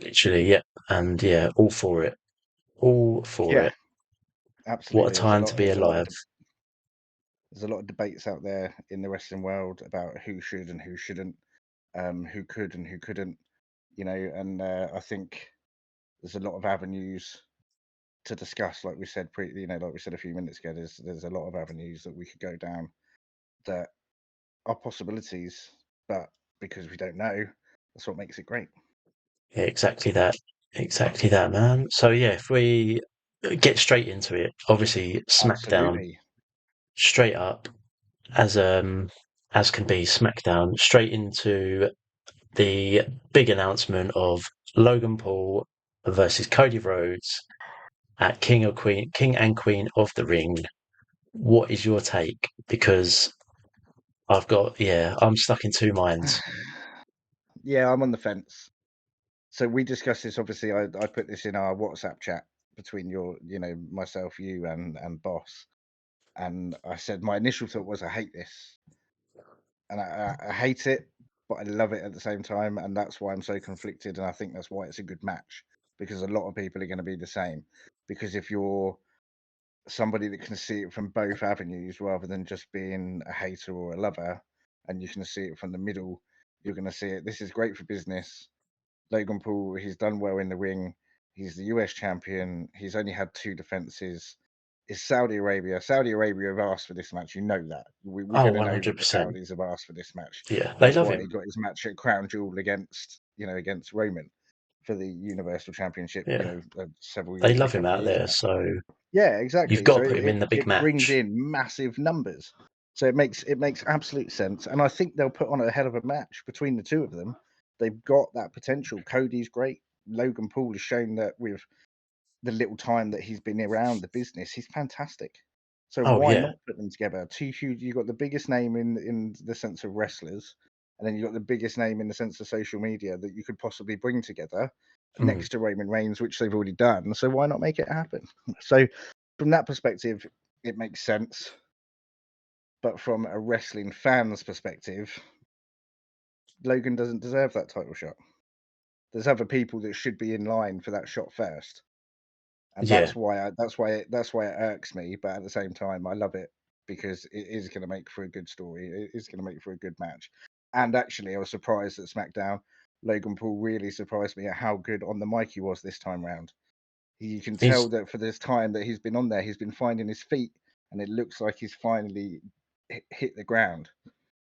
literally, yeah, and yeah, all for it, all for Yeah, it. What a absolutely. time to be alive. There's a lot of debates out there in the wrestling world about who should and who shouldn't, who could and who couldn't, and I think there's a lot of avenues to discuss. Like we said, like we said a few minutes ago, there's a lot of avenues that we could go down that are possibilities, but because we don't know, that's what makes it great. Yeah, exactly that, man. So yeah, if we get straight into it, obviously SmackDown Absolutely. straight up as can be SmackDown straight into the big announcement of Logan Paul versus Cody Rhodes at King and Queen of the Ring. What is your take? Because I'm stuck in two minds. Yeah, I'm on the fence. So we discussed this. Obviously, I put this in our WhatsApp chat between myself, you, and Boss, and I said my initial thought was I hate this, and I hate it, but I love it at the same time, and that's why I'm so conflicted, and I think that's why it's a good match because a lot of people are going to be the same. Because if you're somebody that can see it from both avenues rather than just being a hater or a lover, and you can see it from the middle, you're going to see it. This is great for business. Logan Paul, he's done well in the ring. He's the US champion. He's only had two defenses. It's Saudi Arabia. Saudi Arabia have asked for this match. You know that. We're Oh, going to know that the 100%. Saudis have asked for this match. Yeah, they That's love why he him. got his match at Crown Jewel against Roman for the Universal Championship, Yeah, they a love him couple of out years there. ago. So Yeah, you've exactly. got So to put him in the big it brings match. in massive numbers. So it makes absolute sense, and I think they'll put on a hell of a match between the two of them. They've got that potential. Cody's great. Logan Paul has shown that with the little time that he's been around the business, he's fantastic. So Oh, why yeah. not put them together? Two huge. You've got the biggest name in the sense of wrestlers, and then you've got the biggest name in the sense of social media that you could possibly bring together Mm, next to Roman Reigns, which they've already done. So why not make it happen? So from that perspective, it makes sense. But from a wrestling fan's perspective, Logan doesn't deserve that title shot. There's other people that should be in line for that shot first, and yeah. that's why it irks me. But at the same time, I love it because it is going to make for a good story. It is going to make for a good match. And actually, I was surprised at SmackDown. Logan Paul really surprised me at how good on the mic he was this time round. You can tell He's, that for this time that he's been on there, he's been finding his feet, and it looks like he's finally hit the ground.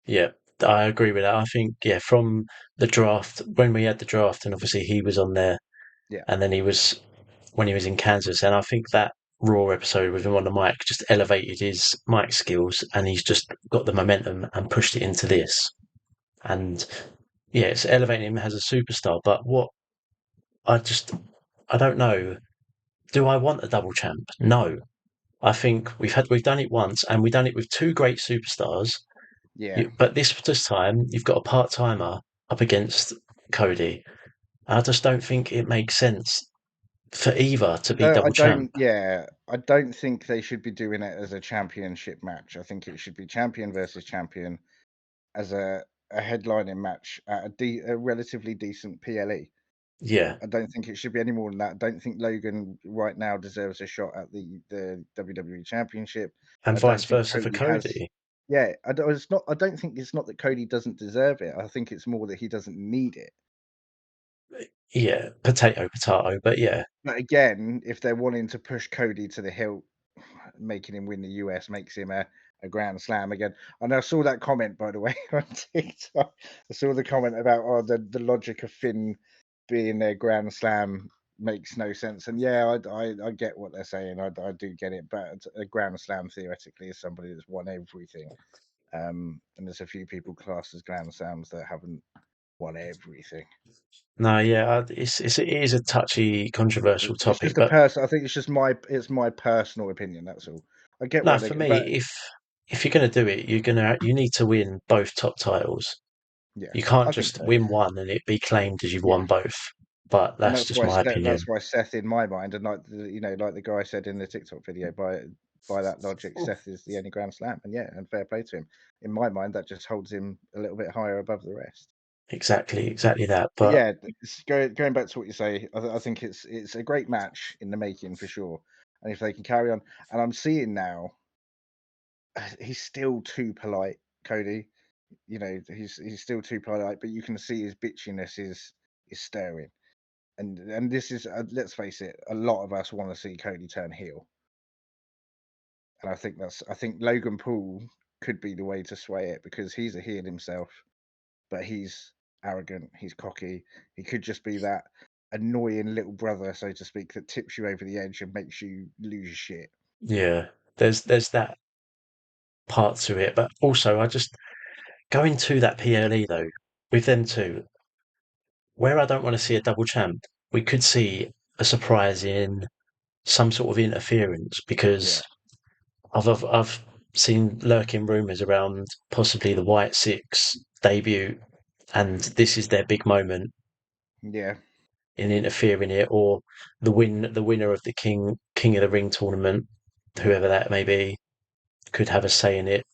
yeah, I agree with that. I think, yeah, from the draft, when we had the draft, and obviously he was on there, Yeah. and then when he was in Kansas, and I think that Raw episode with him on the mic just elevated his mic skills, and he's just got the momentum and pushed it into this. And yeah, it's elevating him as a superstar. But I just, I don't know. Do I want a double champ? No. I think we've done it once, and we've done it with two great superstars. Yeah. But this time, you've got a part timer up against Cody. I just don't think it makes sense for either to be I double champ. don't. Yeah, I don't think they should be doing it as a championship match. I think it should be champion versus champion as a headlining match at a relatively decent PLE. Yeah, I don't think it should be any more than that. I don't think Logan right now deserves a shot at the WWE Championship. and I don't vice think versa for Cody has. Cody. Yeah, it's not. I don't think it's not that Cody doesn't deserve it. I think it's more that he doesn't need it. Yeah, potato, potato. But yeah, But again, if they're wanting to push Cody to the hilt, making him win the US makes him a grand slam again. And I saw that comment, by the way, on TikTok. I saw the comment about the logic of Finn being their grand slam makes no sense. And yeah, I get what they're saying. I do get it. But a grand slam theoretically is somebody that's won everything. And there's a few people classed as grand slams that haven't won everything. no, yeah, it is a touchy, controversial It's topic. just a But person. I think it's my personal opinion. That's all. I get no, why they, for me, but if you're gonna do it, you need to win both top titles. yeah, You can't I think just so. win one and it be claimed as you've Yeah, won both. But and that's that's just why my Seth, opinion. that's why Seth in my mind, and like the guy said in the TikTok video, by that logic, Seth is the only Grand Slam, and yeah, and fair play to him. In my mind, that just holds him a little bit higher above the rest. exactly that. But But yeah, going back to what you say, I think it's a great match in the making for sure. And if they can carry on, and I'm seeing now, he's still too polite, Cody. You know, he's still too polite, but you can see his bitchiness is stirring. And this is let's face it, a lot of us want to see Cody turn heel, and I think Logan Paul could be the way to sway it because he's a heel himself, but he's arrogant, he's cocky. He could just be that annoying little brother, so to speak, that tips you over the edge and makes you lose your shit. yeah, there's that part to it. But also, I just going to that PLE though with them two, where I don't want to see a double champ. We could see a surprise in some sort of interference Yeah, because I've seen lurking rumours around possibly the White Six debut, and this is their big moment yeah. in interfering it, or the winner of the King of the Ring tournament, whoever that may be, could have a say in it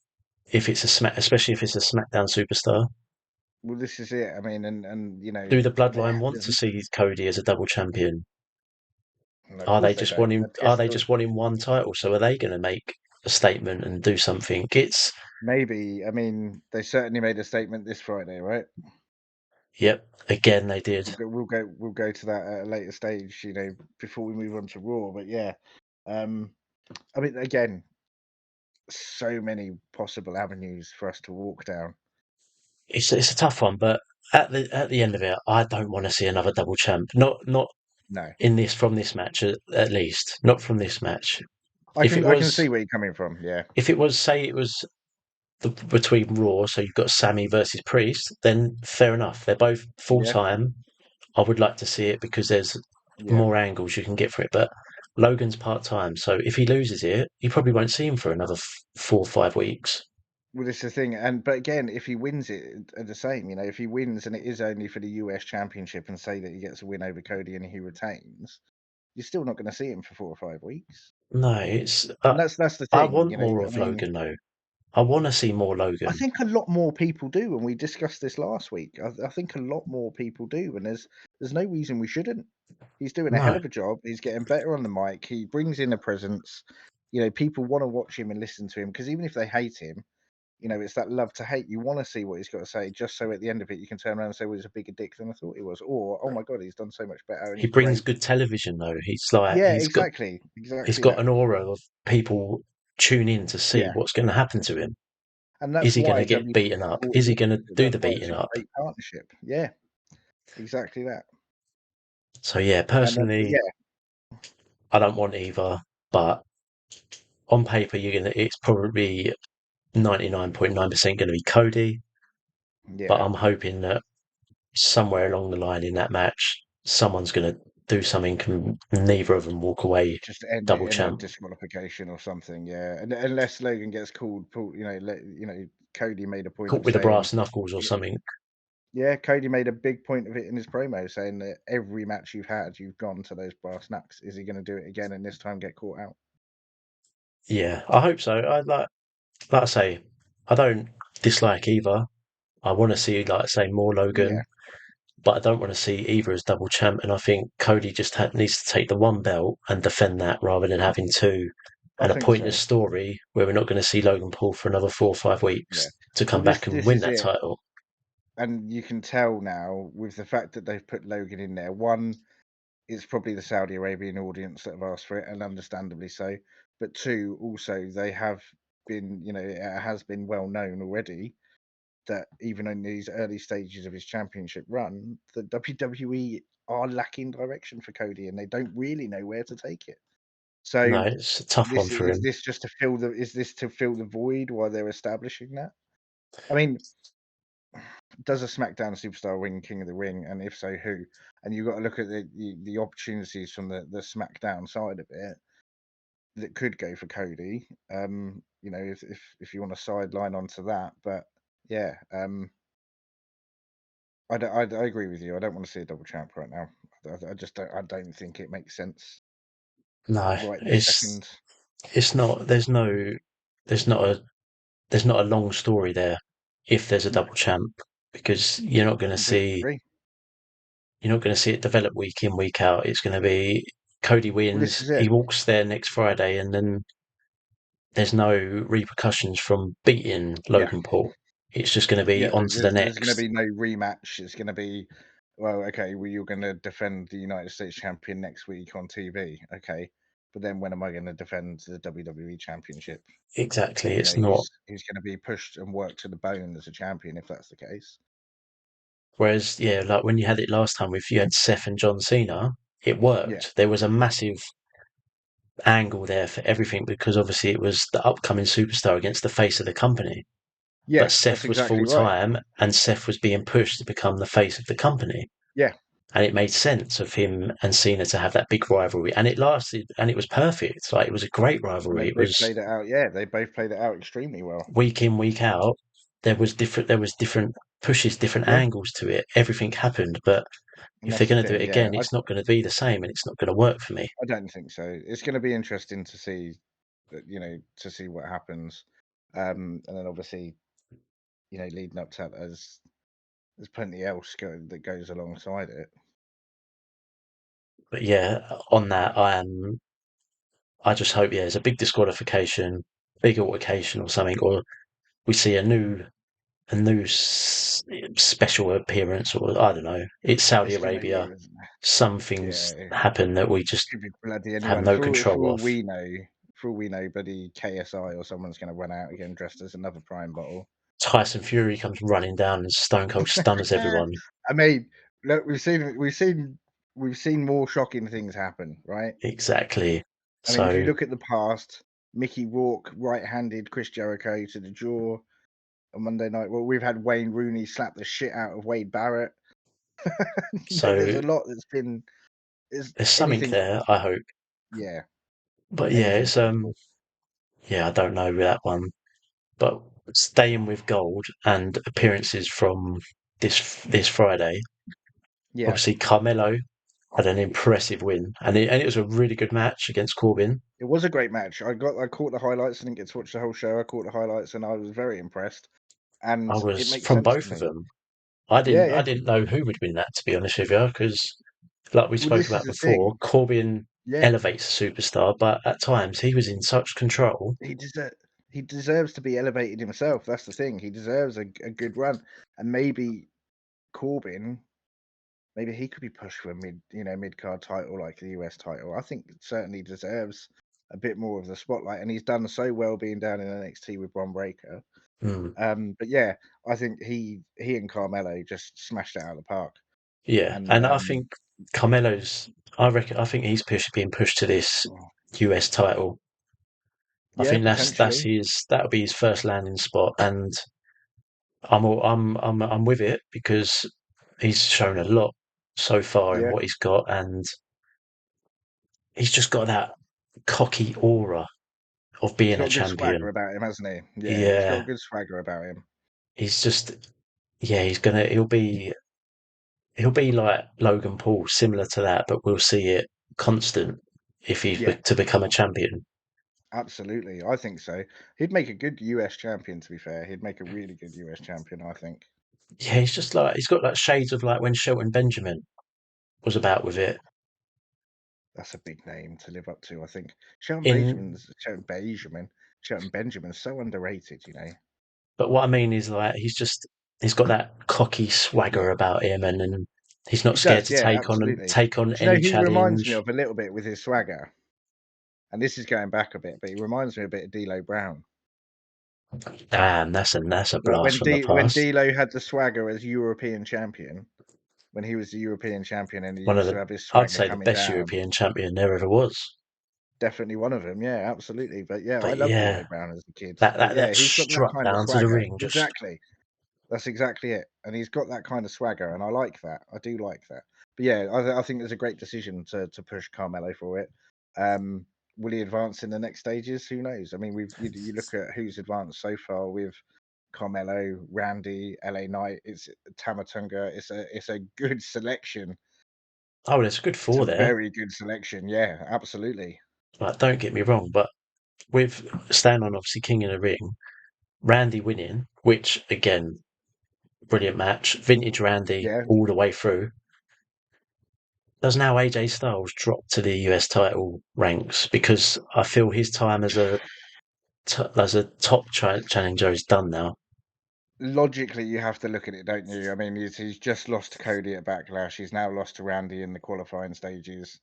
if it's a especially if it's a SmackDown superstar. Well, this is it. I mean, and you know, Do the Bloodline want there's to see Cody as a double champion? no, of course they don't. They're Are pissed they off. just wanting one title? So are they going to make a statement and do something? It's Maybe. I mean, they certainly made a statement this Friday, right? yep. Again, they did. We'll go to that at a later stage, you know, before we move on to Raw. But yeah, um, I mean, again, so many possible avenues for us to walk down. It's a tough one, but at the end of it, I don't want to see another double champ. Not No, in this from this match at least. Not from this match. I can see where you're coming from. Yeah, If it was say it was between Raw, so you've got Sammy versus Priest, then fair enough. They're both full yeah, time. I would like to see it because there's yeah. more angles you can get for it. But Logan's part time, so if he loses it, you probably won't see him for another 4 or 5 weeks. Well, this is the thing, and but again, if he wins it, the same, you know, if he wins and it is only for the US Championship, and say that he gets a win over Cody and he retains, you're still not going to see him for 4 or 5 weeks. No, it's And that's the I thing, want you know. more I of mean, Logan though. I want to see more I Logan. think a lot more people do, and we discussed this last week. I think a lot more people do, and there's no reason we shouldn't. He's doing a hell No, of a job. He's getting better on the mic. He brings in a presence. You know, people want to watch him and listen to him because even if they hate him, you know, it's that love to hate. You want to see what he's got to say, just so at the end of it, you can turn around and say, "Well, he's a bigger dick than I thought he was," or "Oh my god, he's done so much better and he he's brings great." good television though. Yeah, He's exactly got that. an aura of people tune in to see Yeah, what's going to happen to him. and Is that's he going why to get WWE beaten up? brought Is him he in. going to do That's the why it's beating a up? great partnership. Yeah, exactly that. So yeah, But personally, yeah, I don't want either. But on paper, it's probably 99.9% going to be Cody. But yeah. I'm hoping that somewhere along the line in that match, someone's going to do something and neither of them walk away Just end it double in a champ. disqualification or something. Yeah, and unless Logan gets called, you know, you know, Cody made a point Caught of with the saying, brass knuckles or yeah, something. yeah, Cody made a big point of it in his promo, saying that every match you've had, you've gone to those brass knucks. Is he going to do it again and this time get caught out? Yeah, I hope so. Like I say, I don't dislike either. I want to see, like I say, more Yeah, Logan, but I don't want to see either as double champ. And I think Cody just needs to take the one belt and defend that rather than having two I and a think pointless so. story where we're not going to see Logan Paul for another 4 or 5 weeks Yeah. to Well, come back and this win is that it, title. and you can tell now with the fact that they've put Logan in there. One, it's probably the Saudi Arabian audience that have asked for it, and understandably so. But two, also they have been, you know, it has been well known already that even in these early stages of his championship run, the WWE are lacking direction for Cody, and they don't really know where to take it. No, So it's a tough one this for is him. this just to fill the is this to fill the void while they're establishing that? I mean, does a SmackDown superstar win King of the Ring, and if so, who? And you've got to look at the opportunities from the SmackDown side of it that could go for Cody. You know, if you want to sideline onto that, but yeah, I agree with you. I don't want to see a double champ right now. I just don't. I don't think it makes sense No, right this second. it's not. There's not a there's not a long story there if there's a No, double champ. because Completely agree. you're not going to see it develop week in, week out. It's going to be Cody Well, this wins, is he it. walks there next Friday, and then there's no repercussions from beating Yeah, Logan Paul. It's just going to be yeah. on to the There's going to next. be no rematch. It's going to be, well, okay. Well, you're going to defend the United States champion next week on TV, okay. But then when am I going to defend the WWE Championship? Exactly. You know, It's not. he's going to be pushed and worked to the bone as a champion if that's the case. Whereas, yeah, like when you had it last time with you had Seth and John Cena, it Yeah, worked. There was a massive angle there for everything because obviously it was the upcoming superstar against the face of the company. But yeah. That's Seth was exactly full right. time and Seth was being pushed to become the face of the company. Yeah, And it made sense of him and Cena to have that big rivalry. And it lasted and it was perfect. Like it was a great and they rivalry. It both was played it out. Yeah, they both played it out extremely well. week in, week out. There was different pushes, different Yeah, angles to it. Everything happened. But and if they're that's the going to do it thing. Yeah, again, it's not going to be the same and it's not going to work for me. I don't think so. It's going to be interesting to see, to see what happens. And then obviously, leading up to that, there's plenty else that goes alongside it. But yeah, on that, I just hope, yeah, there's a big disqualification, big altercation or something, or we see a new special appearance, or I don't know. It's Saudi It's gonna, Arabia. yeah, Some yeah. things It happen that we just could be bloody have anyone. no control of. For all we know, bloody KSI or someone's gonna run out again dressed as another Prime bottle. Tyson Fury comes running down and Stone Cold stuns everyone. I mean, look, we've seen more shocking things happen, right? Exactly. I mean, if you So, look at the past, Mickey Rourke right-handed Chris Jericho to the jaw on Monday night. Well, we've had Wayne Rooney slap the shit out of Wade Barrett. There's so a lot that's been. Is there's something anything? there, I hope. Yeah, But yeah, anything it's possible. yeah, I don't know with that one. But staying with gold and appearances from this Friday, Yeah, obviously Carmelo had an impressive win, and it was a really good match against Corbin. it was a great match. I caught the highlights. I didn't get to watch the whole show. I caught the highlights, and I was very impressed. And I it was makes from sense to both of me. them. I Yeah, didn't I yeah. didn't know who would win that, to be honest with you, because like we Well, spoke this is about the thing. before, Corbin Yeah, elevates a superstar, but at times he was in such control. he deserves he deserves to be elevated himself. That's the thing. He deserves a good run, and maybe Corbin. Maybe he could be pushed for a mid card title like the US title. I think it certainly deserves a bit more of the spotlight, and he's done so well being down in NXT with Bron Breakker. Hmm. But yeah, I think he and Carmelo just smashed it out of the park. Yeah, And and I think Carmelo's. I think he's being pushed to this oh, US title. I yeah, think that's potentially, his that'll be his first landing spot, and I'm with it because he's shown a lot so far in yeah, what he's got, and he's just got that cocky aura of he's being got a a good swagger champion. about him, hasn't he? Yeah, he's got a Yeah, good swagger about him. he's just yeah, he'll be like Logan Paul, similar to that, but we'll see it constant if he's Yeah, to become a champion. absolutely, I think so. He'd make a good US champion. To be fair, he'd make a really good US champion. I think. Yeah, he's just like he's got like shades of like when Shelton Benjamin was about with it. That's a big name to live up to, I think. Shelton In Benjamin's Shelton Benjamin. Shelton Benjamin's so underrated, you know. but what I mean is like he's got that cocky swagger Yeah. about him, and he's not He scared does, to yeah, absolutely. take on Do you know any who he reminds me challenge. of a little bit with his swagger? And this is going back a bit, but he reminds me a bit of D'Lo Brown. Damn, that's a Like blast from the When past. D'Lo had the swagger as European champion, when he was the European champion and he One of used to the have his I'd swagger say the coming best down. European champion there ever was. Definitely one of them, yeah, absolutely. But yeah, I But loved D'Lo yeah, Brown as a kid. But yeah, that he's got that strut kind of down to the swagger. ring, just Exactly. That's exactly it, and he's got that kind of swagger, and I like that. I do like that. But yeah, I think it's a great decision to push Carmelo for it. Um, will he advance in the next stages? Who knows? I mean, you look at who's advanced so far with Carmelo, Randy, LA Knight. It's Tamatunga. It's a good selection. oh, there's a good It's four a there. very good selection. Yeah, absolutely. Like, don't get me wrong, but with staying on obviously King in the Ring, Randy winning, which again brilliant match, vintage Randy Yeah, all the way through. Does now AJ Styles drop to the US title ranks because I feel his time as a top challenger is done now. logically you have to look at it, don't you? I mean, he's just lost to Cody at Backlash. He's now lost to Randy in the qualifying stages.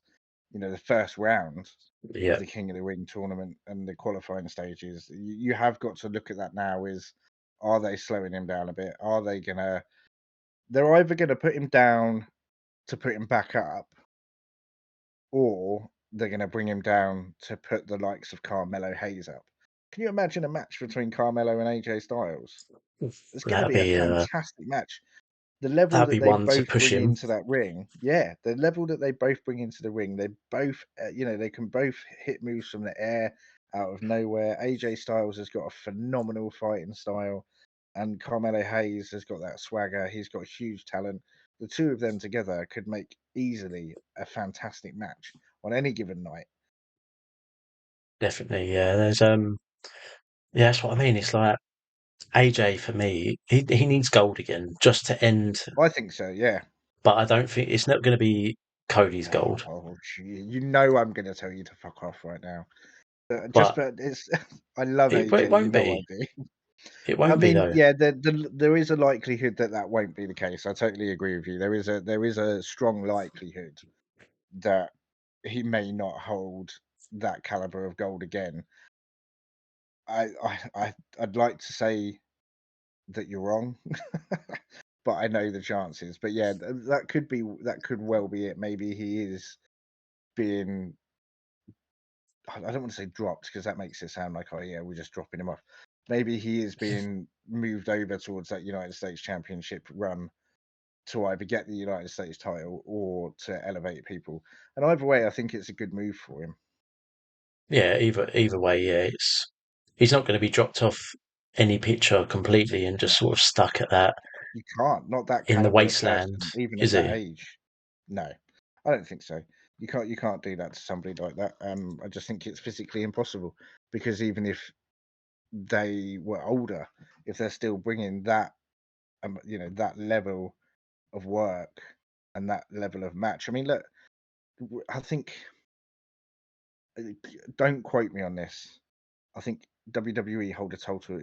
You know, the first round of Yeah, the King of the Ring tournament and the qualifying stages. You have got to look at that now. Are they slowing him down a bit? Are they gonna? They're either gonna put him down to put him back up, or they're gonna bring him down to put the likes of Carmelo Hayes up. Can you imagine a match between Carmelo and AJ Styles? It's going to that'd be a be fantastic match. The level that'd that be they one to both push bring him. into that ring, yeah, the level that they both bring into the ring, they both, they can both hit moves from the air out of nowhere. AJ Styles has got a phenomenal fighting style, and Carmelo Hayes has got that swagger. He's got huge talent. The two of them together could make easily a fantastic match on any given night. Definitely, yeah. Yeah, that's what I mean. It's like AJ for me, he needs gold again just to end, I think so, yeah. but I don't think it's not going to be Cody's gold. Oh, you know I'm going to tell you to fuck off right now. But But it's I love it AJ. You won't know I be. do. It I won't be mean, though. yeah, there is a likelihood that that won't be the case. I totally agree with you. There is a strong likelihood that he may not hold that caliber of gold again. I'd like to say that you're wrong, but I know the chances. But yeah, that could well be it. Maybe he is being I don't want to say dropped because that makes it sound like, oh yeah, we're just dropping him off. Maybe he is being moved over towards that United States Championship run to either get the United States title or to elevate people. And either way, I think it's a good move for him. Yeah, either way, yeah, he's not going to be dropped off any picture completely and No, just sort of stuck at that you can't. Not that in the caliber of wasteland, person, even at is that he? age. No, I don't think so. You can't do that to somebody like that. I just think it's physically impossible because even if they were older, if they're still bringing that, that level of work and that level of match. I mean, look, I think uh, don't quote me on this. I think WWE hold a total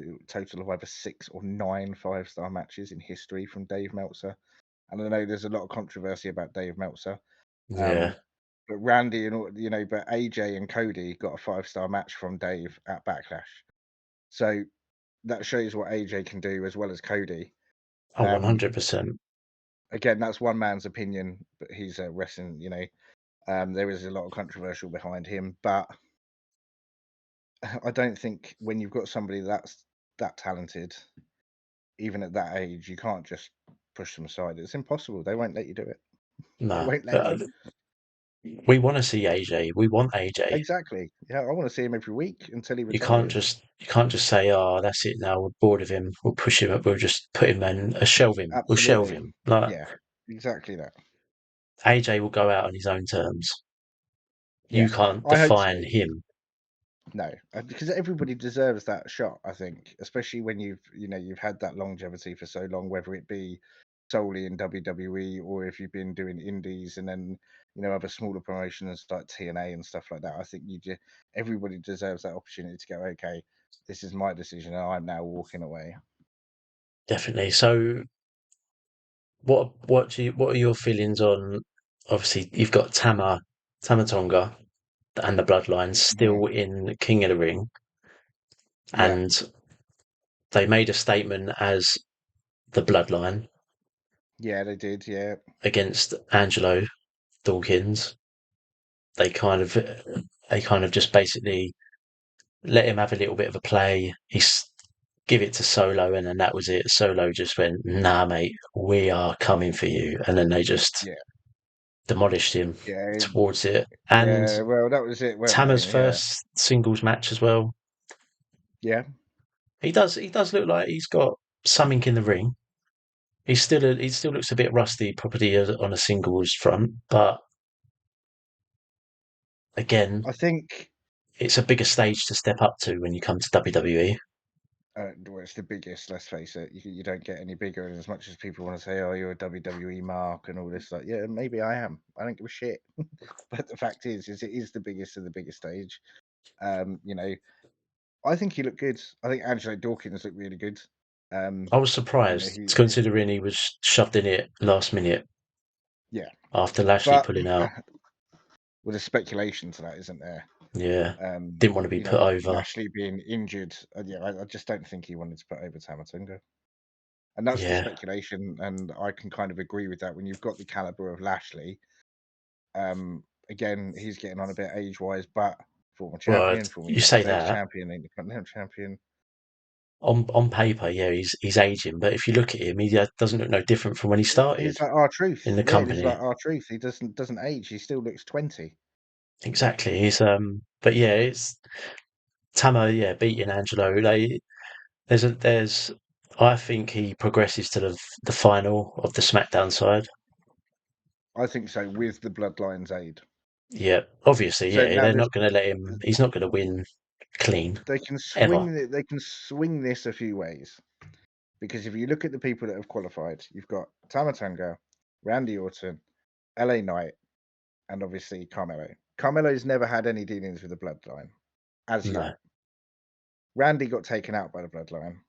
of either 6 or 9 5-star matches in history from Dave Meltzer. And I know there's a lot of controversy about Dave Meltzer. Yeah. Um, but Randy and but AJ and Cody got a 5-star match from Dave at Backlash. So that shows what AJ can do as well as Cody. Oh, Um, 100%. Again, that's one man's opinion, but he's a wrestling, there is a lot of controversial behind him, but I don't think when you've got somebody that's that talented, even at that age, you can't just push them aside. It's impossible. They won't let you do it. They No. won't let you. We want to see AJ. We want AJ. Exactly. Yeah, I want to see him every week until he You can't retires. just you can't just say, "Oh, that's it now. We're bored of him. We'll push him up. We'll just put him in a shelve him. We'll shelve Absolutely. him." Like Yeah, exactly that. AJ will go out on his own terms. You Yeah, can't I hope so. define him. No, because everybody deserves that shot. I think, especially when you've had that longevity for so long, whether it be solely in WWE or if you've been doing indies and then other smaller promotions like TNA and stuff like that. I think everybody deserves that opportunity to go. Okay, this is my decision, and I'm now walking away. Definitely. So, what are your feelings on? Obviously, you've got Tamatonga, and the Bloodlines Mhm. still in King of the Ring, Yeah, and they made a statement as the Bloodline yeah, they did. Yeah, against Angelo Dawkins. They kind of they kind of just basically let him have a little bit of a play. He's give it to Solo, and then that was it. Solo just went, "Nah, mate, we are coming for you," and then they just yeah, demolished him yeah, towards it. And yeah. Well, that was it, weren't Tama's they? Yeah, first singles match as well. yeah. He does look like he's got something in the ring. He still looks a bit rusty, probably on a singles front, but again, I think it's a bigger stage to step up to when you come to WWE. Well, it's the biggest. Let's face it. You don't get any bigger. And as much as people want to say, "Oh, you're a WWE mark" and all this, like, yeah, maybe I am. I don't give a shit. But the fact is it is the biggest of the biggest stage. You know, I think he looked good. I think Angelo Dawkins looked really good. Um, I was you know, surprised, considering he was shoved in it last minute yeah, after Lashley but pulling out. with a speculation to that, isn't there? Yeah, didn't want to be You put know, over. Lashley being injured. Yeah, I just don't think he wanted to put over Tamatonga. And that's the Yeah, speculation, and I can kind of agree with that. When you've got the caliber of Lashley, again, he's getting on a bit age-wise, but well, former you United say States that champion, Intercontinental champion. on paper, yeah, he's aging, but if you look at him, he doesn't look no different from when he started He's like our truth. in the Yeah, he's company. like our truth. He doesn't age. He still looks 20. Exactly. But yeah, it's Tamo, yeah, beating Angelo. There's I think he progresses to the final of the SmackDown side. I think so, with the Bloodline's aid. Yeah, obviously, So yeah, now they're this not going to let him. He's not going to win clean they can ever. swing they can swing this a few ways. Because if you look at the people that have qualified, you've got Tamatanga, Randy Orton, LA Knight, and obviously Carmelo. Carmelo's never had any dealings with the bloodline as No, yet. Randy got taken out by the bloodline.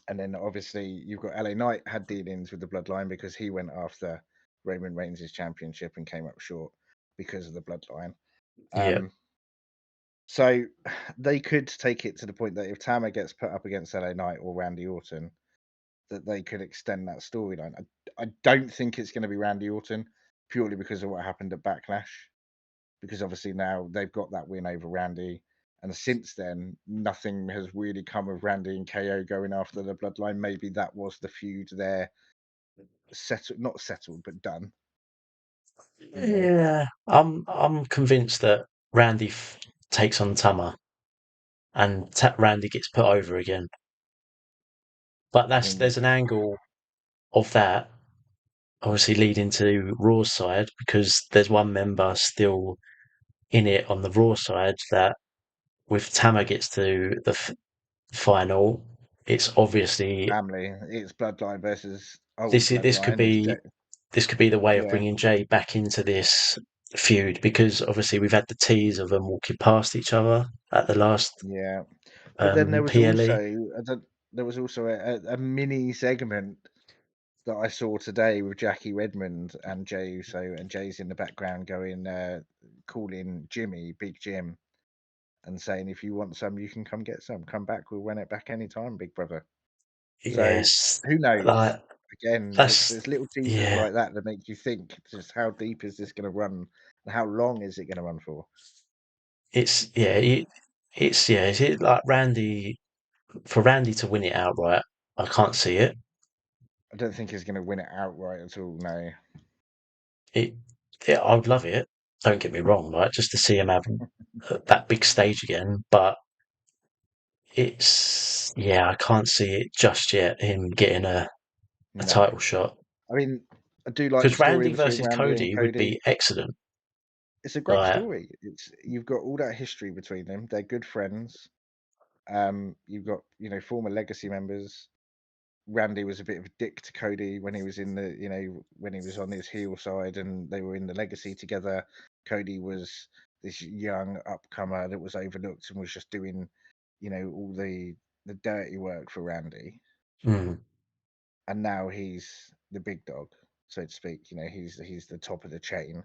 And then obviously you've got LA Knight had dealings with the bloodline because he went after Roman Reigns' championship and came up short because of the bloodline. yeah, Um, so they could take it to the point that if Tama gets put up against LA Knight or Randy Orton, that they could extend that storyline. I don't think it's going to be Randy Orton purely because of what happened at Backlash. Because obviously now they've got that win over Randy, and since then nothing has really come of Randy and KO going after the bloodline. Maybe that was the feud there, settled, not settled, but done. You know, yeah. I'm convinced that Randy takes on Tama and Randy gets put over again. But I that's mean, there's an angle of that obviously leading to Raw's side because there's one member still in it on the Raw side that with Tama gets to the final, it's obviously family, it's bloodline versus old this could bloodline. It's be this could be the way of yeah, bringing Jay back into this feud because obviously we've had the tease of them walking past each other at the last yeah. But then PLE. there was also a mini segment that I saw today with Jackie Redmond and Jey Uso, and Jay's in the background going, calling Jimmy Big Jim and saying, "If you want some, you can come get some. Come back, we'll run it back anytime, big brother." So Yes, who knows? like Again, that's there's little teasers yeah. like that that make you think just how deep is this going to run, and how long is it going to run for? It's yeah. It's yeah. Is it like Randy for Randy to win it outright? I can't see it. I don't think he's going to win it outright at all. No, It, yeah, I would love it. Don't get me wrong, right? Just to see him have that big stage again, but it's yeah, I can't see it just yet. Him getting a no. title shot I mean, I do like the because story Randy between versus Randy and Cody would Cody. be excellent. It's a great Like, story. It's you've got all that history between them. They're good friends. You've got former Legacy members. Randy was a bit of a dick to Cody when he was in the when he was on his heel side and they were in the Legacy together. Cody was this young upcomer that was overlooked and was just doing all the dirty work for Randy, mm, and now he's the big dog, so to speak. He's the top of the chain.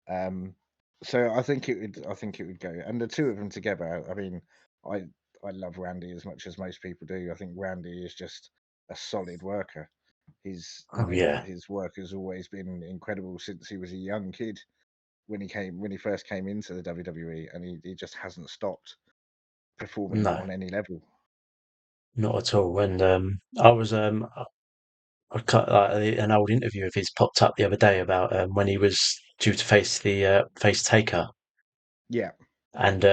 Um, so I think it would go, and the two of them together. I mean, I I love Randy as much as most people do. I think Randy is just a solid worker. oh yeah, His work has always been incredible since he was a young kid when he first came into the WWE, and he just hasn't stopped performing no, on any level. not at all. And I cut like an old interview of his popped up the other day about when he was due to face the face Taker, Yeah, and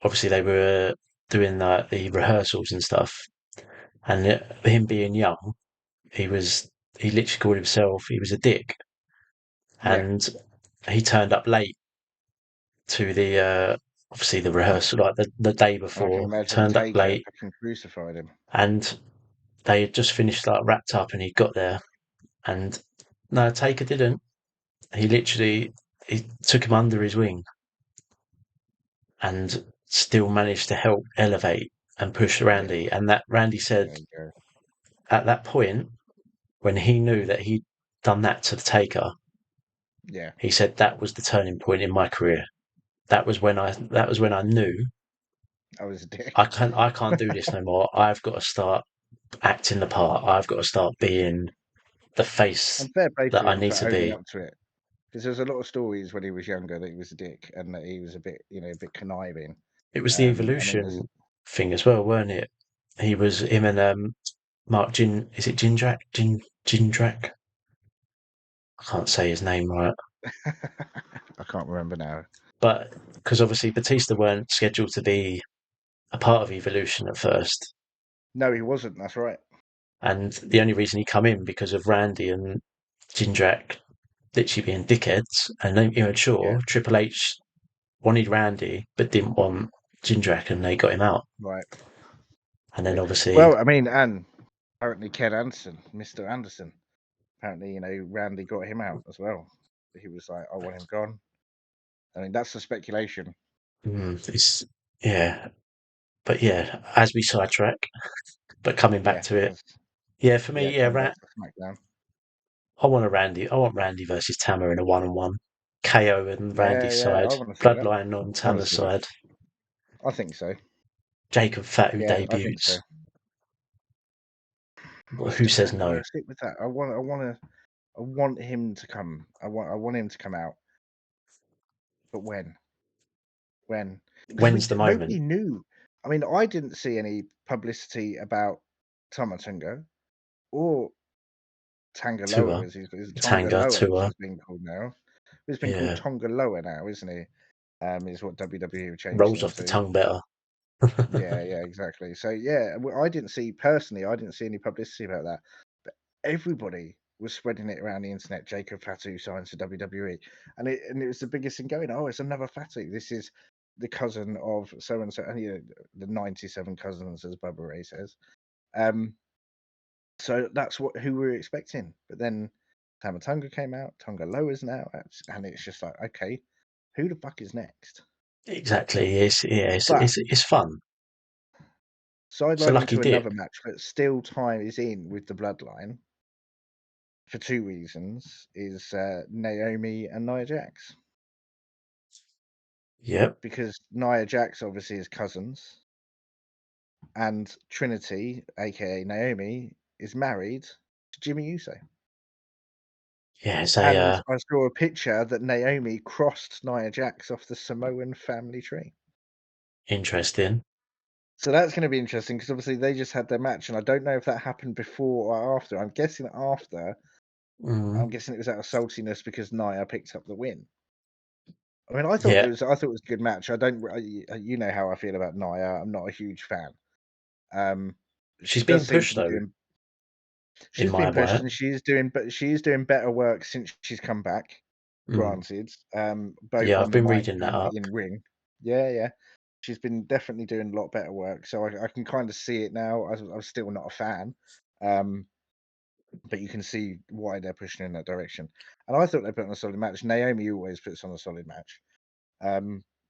obviously they were doing the rehearsals and stuff, and him being young, he was he literally called himself he was a dick, yeah, and he turned up late to obviously the rehearsal, like the day I can before, imagine turned up Taker late, fucking crucified him. and they had just finished, like, wrapped up, and he got there, and no, Taker didn't. He literally he took him under his wing and still managed to help elevate and push Yeah, Randy. And that Randy said there you go. at that point, when he knew that he'd done that to the Taker, Yeah, he said that was the turning point in my career. That was when I knew I was a dick. I can't do this no more. I've got to start acting the part. I've got to start being the face And fair play that to I him need for to owning be. up to it. Because there's a lot of stories when he was younger that he was a dick and that he was a bit, a bit conniving. It was the I mean, there's evolution thing as well, weren't it? He was him and Mark Gin. Is it Jindrak? Jindrak? I can't say his name right. I can't remember now. But because obviously Batista weren't scheduled to be a part of Evolution at first, No, he wasn't. That's right. and the only reason he come in because of Randy and Jindrak literally being dickheads, and then Yeah, sure Triple H wanted Randy but didn't want Jindrak, and they got him out. right. And then obviously, Well, I mean, and apparently Ken Anderson, Mr. Anderson, apparently, Randy got him out as well. He was like, I want him gone. I mean, that's the speculation. it's yeah, but yeah, as we sidetrack, but coming back Yeah, to it, as yeah, for me, yeah, yeah, coming back to SmackDown. I want Randy versus Tama in a one-on-one. KO and Yeah, Randy's yeah, side, I want to see that. Bloodline on I want to Tama's see that. side, I think so. Jacob Fatu Yeah, I think so. debuts. I Who still says don't know where no? I sit with that. I want him to come. I want him to come out. But when? When? Because When's the moment? nobody knew. I mean, I didn't see any publicity about Tomatungo or Tangaloa, Tour, is Tanga, Tongaloa, as Tour. it's been called now. It's been called Yeah, Tongaloa now, isn't it? Is what WWE have changed rolls him off the to. tongue better. Yeah, yeah, exactly. So yeah, I didn't see personally, I didn't see any publicity about that, but everybody was spreading it around the internet. Jacob Fatu signs for WWE, and it was the biggest thing going. Oh, it's another Fatu. This is the cousin of so and so, and the 97 cousins, as Bubba Ray says. Um, so that's who we were expecting. But then Tamatonga came out, Tonga Loa's now, and it's just like, okay, who the fuck is next? Exactly. But It's fun. It's a sideline lucky into dip. another match, but still time is in with the bloodline for two reasons: is Naomi and Nia Jax, Yep. because Nia Jax obviously is cousins, and Trinity, aka Naomi, is married to Jimmy Uso. Yeah, it's And I saw a picture that Naomi crossed Nia Jax off the Samoan family tree. interesting. So that's going to be interesting because obviously they just had their match, and I don't know if that happened before or after. I'm guessing after. I'm Mm, guessing it was out of saltiness because Nia picked up the win. I mean, yeah, I thought it was a good match. I don't, you know how I feel about Nia. I'm not a huge fan. Um, she she's does being seem to pushed be though, doing. in She's my been pushed, way. and she is doing better work since she's come back. Mm, Granted, both yeah, I've on the been mic reading that and up. in ring. Yeah, yeah. She's been definitely doing a lot better work, so I can kind of see it now. I'm still not a fan, um, but you can see why they're pushing in that direction. And I thought they put on a solid match. Naomi always puts on a solid match.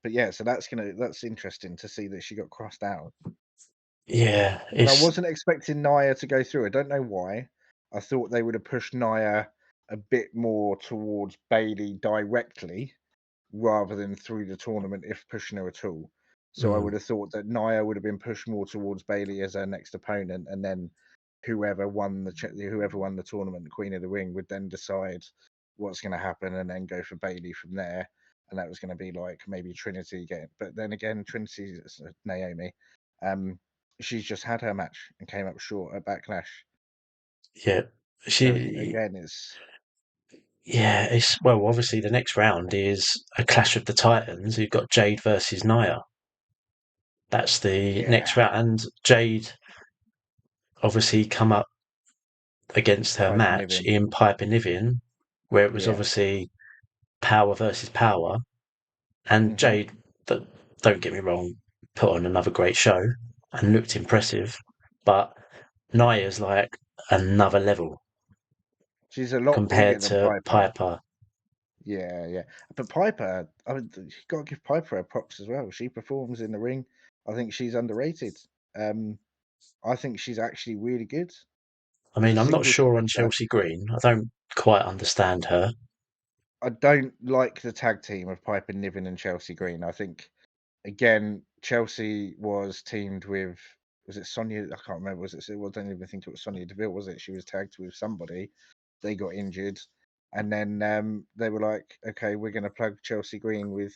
But yeah, so that's interesting to see that she got crossed out. Yeah, And I it's wasn't expecting Nia to go through. I don't know why. I thought they would have pushed Nia a bit more towards Bailey directly rather than through the tournament if pushing her at all. So I mm, would have thought that Nia would have been pushed more towards Bailey as her next opponent, and then whoever won the tournament, the Queen of the Ring, would then decide what's going to happen, and then go for Bailey from there. And that was going to be like maybe Trinity getting, but then again, Trinity Naomi, um, she's just had her match and came up short at Backlash. yeah, So she again, it's yeah, it's well, obviously the next round is a clash of the Titans. You've got Jade versus Nia. That's the yeah, next round, and Jade obviously come up against her Piper match Niven, in Piper Niven, where it was yeah. obviously power versus power, and Hmm. Jade. don't get me wrong, put on another great show and looked impressive, but Naya's like another level She's a lot bigger compared than to Piper. Piper. Yeah, yeah. But Piper, I mean, you got to give Piper her props as well. She performs in the ring. I think she's underrated. Um, I think she's actually really good I as mean, a I'm not single sure on competitor. Chelsea Green. I don't quite understand her. I don't like the tag team of Piper Niven and Chelsea Green. I think again, Chelsea was teamed with, was it Sonia? I can't remember. Was it? Well, I don't even think it was Sonia Deville. Was it? She was tagged with somebody. They got injured, and then they were like, "Okay, we're going to plug Chelsea Green with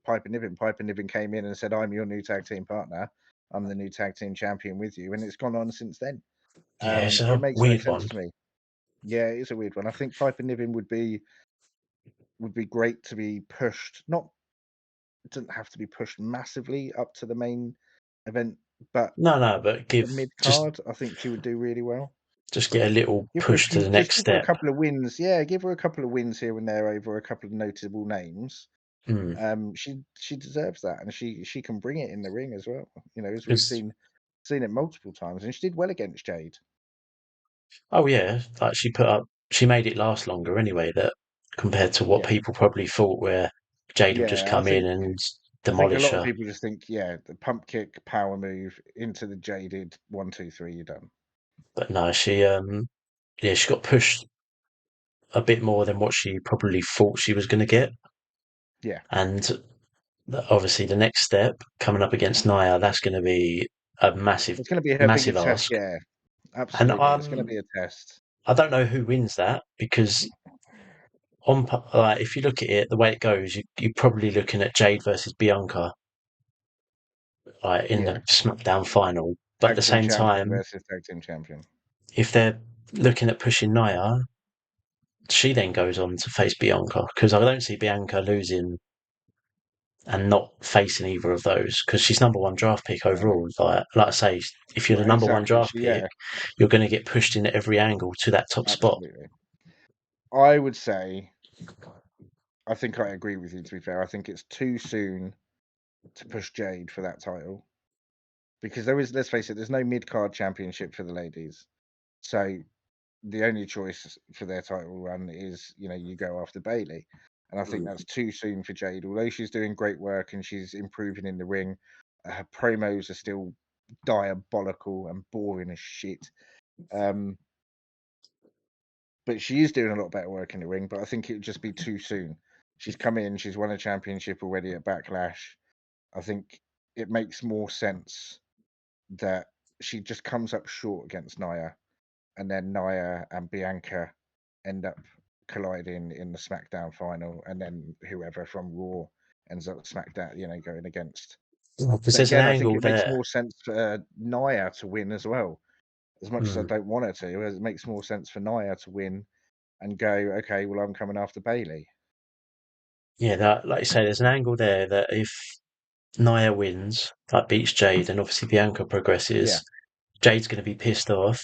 Piper Niven." Piper Niven came in and said, "I'm your new tag team partner. I'm the new tag team champion with you," and it's gone on since then. Yeah, it's It a makes no weird sense one. to me. Yeah, it's a weird one. I think Piper Niven would be great to be pushed. Not, it doesn't have to be pushed massively up to the main event, but No, no, but the mid just card, I think she would do really well. just get a little Give her a push to few, the just next give her a step. couple of wins. Yeah, give her a couple of wins here and there over a couple of notable names. Mm. She deserves that, and she can bring it in the ring as well. You know, as we've 'Cause- seen it multiple times, and she did well against Jade. oh yeah, like she made it last longer anyway. That compared to what Yeah, people probably thought, where Jade would just yeah. come in and I think a demolish lot of her. people just think, yeah, the pump kick, power move into the jaded 1, 2, 3, you're done. But no, yeah, she got pushed a bit more than what she probably thought she was going to get. Yeah, And obviously, the next step coming up against Naya, that's going to be a massive, it's going to be her massive biggest test. ask. Yeah, And absolutely, it's going to be a test. I don't know who wins that because like if you look at it the way it goes, you're probably looking at Jade versus Bianca, like in Yeah, the SmackDown final. But at tag the team same champion time, versus tag team champion. if they're looking at pushing Naya, she then goes on to face Bianca because I don't see Bianca losing and not facing either of those because she's number one draft pick No, overall. Like I say, if you're the well, number one exactly. draft pick, Yeah, you're going to get pushed in at every angle to that top spot. absolutely. I would say, I think I agree with you. To be fair, I think it's too soon to push Jade for that title because there is. Let's face it, there's no mid card championship for the ladies. So the only choice for their title run is, you know, you go after Bailey. And I think that's too soon for Jade. Although she's doing great work and she's improving in the ring, her promos are still diabolical and boring as shit. Um, but she is doing a lot better work in the ring. But I think it would just be too soon. She's come in, she's won a championship already at Backlash. I think it makes more sense that she just comes up short against Nia, and then Nia and Bianca end up colliding in the SmackDown final, and then whoever from Raw ends up SmackDown, you know, going against. Because But there's an again, I think angle it makes there. more sense for Nia to win as well. As much as I Mm. don't want her to, it makes more sense for Nia to win and go, okay, well, I'm coming after Bailey. Yeah, that, like you say, there's an angle there that if Nia wins, like beats Jade, and obviously Bianca Yeah, progresses, Jade's going to be pissed off.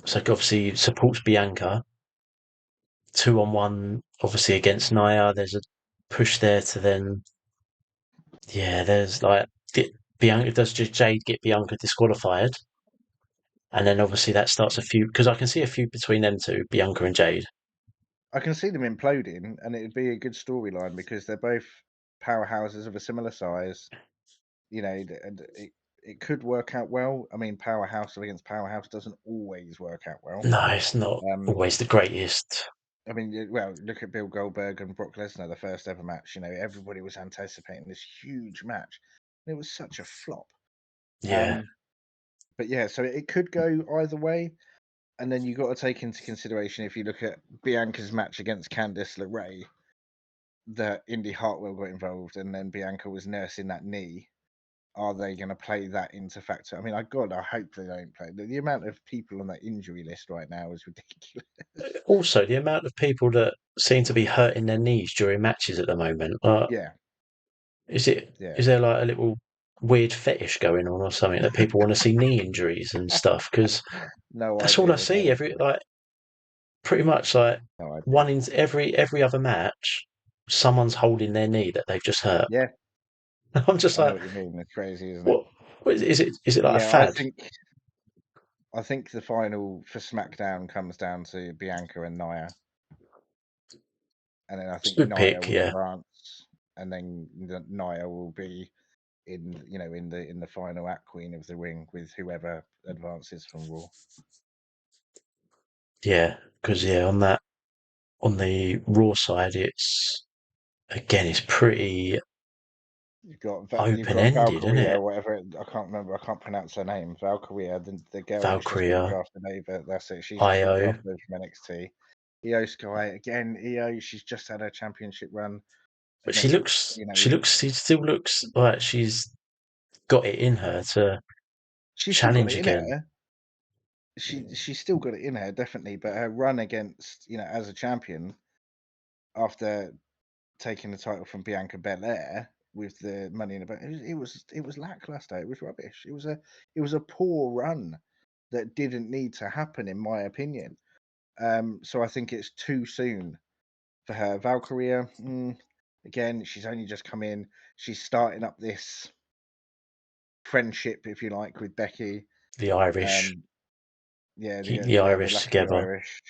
So obviously supports Bianca. 2-on-1, obviously against Nia. There's a push there to then, yeah, there's like, Bianca, does Jade get Bianca disqualified? And then obviously that starts a feud, because I can see a feud between them two, Bianca and Jade. I can see them imploding, and it'd be a good storyline because they're both powerhouses of a similar size. You know, and it could work out well. I mean, powerhouse against powerhouse doesn't always work out well. No, it's not Um, always the greatest. I mean, well, look at Bill Goldberg and Brock Lesnar, the first ever match. You know, everybody was anticipating this huge match. And it was such a flop. Yeah. Um, but yeah, so it could go either way. And then you got to take into consideration if you look at Bianca's match against Candice LeRae, that Indy Hartwell got involved, and then Bianca was nursing that knee. Are they going to play that into factor? I mean, I hope they don't play. The amount of people on that injury list right now is ridiculous. Also, the amount of people that seem to be hurting their knees during matches at the moment. Yeah, yeah. Is there like a little weird fetish going on or something that people want to see knee injuries and stuff? Because No that's all I idea. see No every idea. like pretty much like No idea. one in every other match, someone's holding their knee that they've just hurt. Yeah, I'm just I know like, what you mean. It's crazy, isn't it? what? What is it? Is it like a Yeah, fad? I think the final for SmackDown comes down to Bianca and Nia, and then I It's a think good Nia pick, will yeah. advance, and then Nia will be in the final at Queen of the Ring with whoever advances from Raw. Yeah, because yeah, on the Raw side, it's again, it's pretty You've open got ended, isn't Valkyria it? or whatever. I can't remember. I can't pronounce her name. Valkyria, the girl that's just been Valkyria, drafted over. That's it. She's just been IO, drafted over from NXT. Io Sky again. Io, she's just had her championship run but against. she still looks like she's got it in her to She's still got challenge it in again. her. She's still got it in her, definitely. But her run against as a champion after taking the title from Bianca Belair with the Money in the Bank, it was lackluster. It was rubbish. It was a poor run that didn't need to happen, in my opinion. So I think it's too soon for her. Valkyria, again, she's only just come in. She's starting up this friendship, if you like, with Becky. The Irish, Um, yeah, keep the the Irish lucky together. Irish.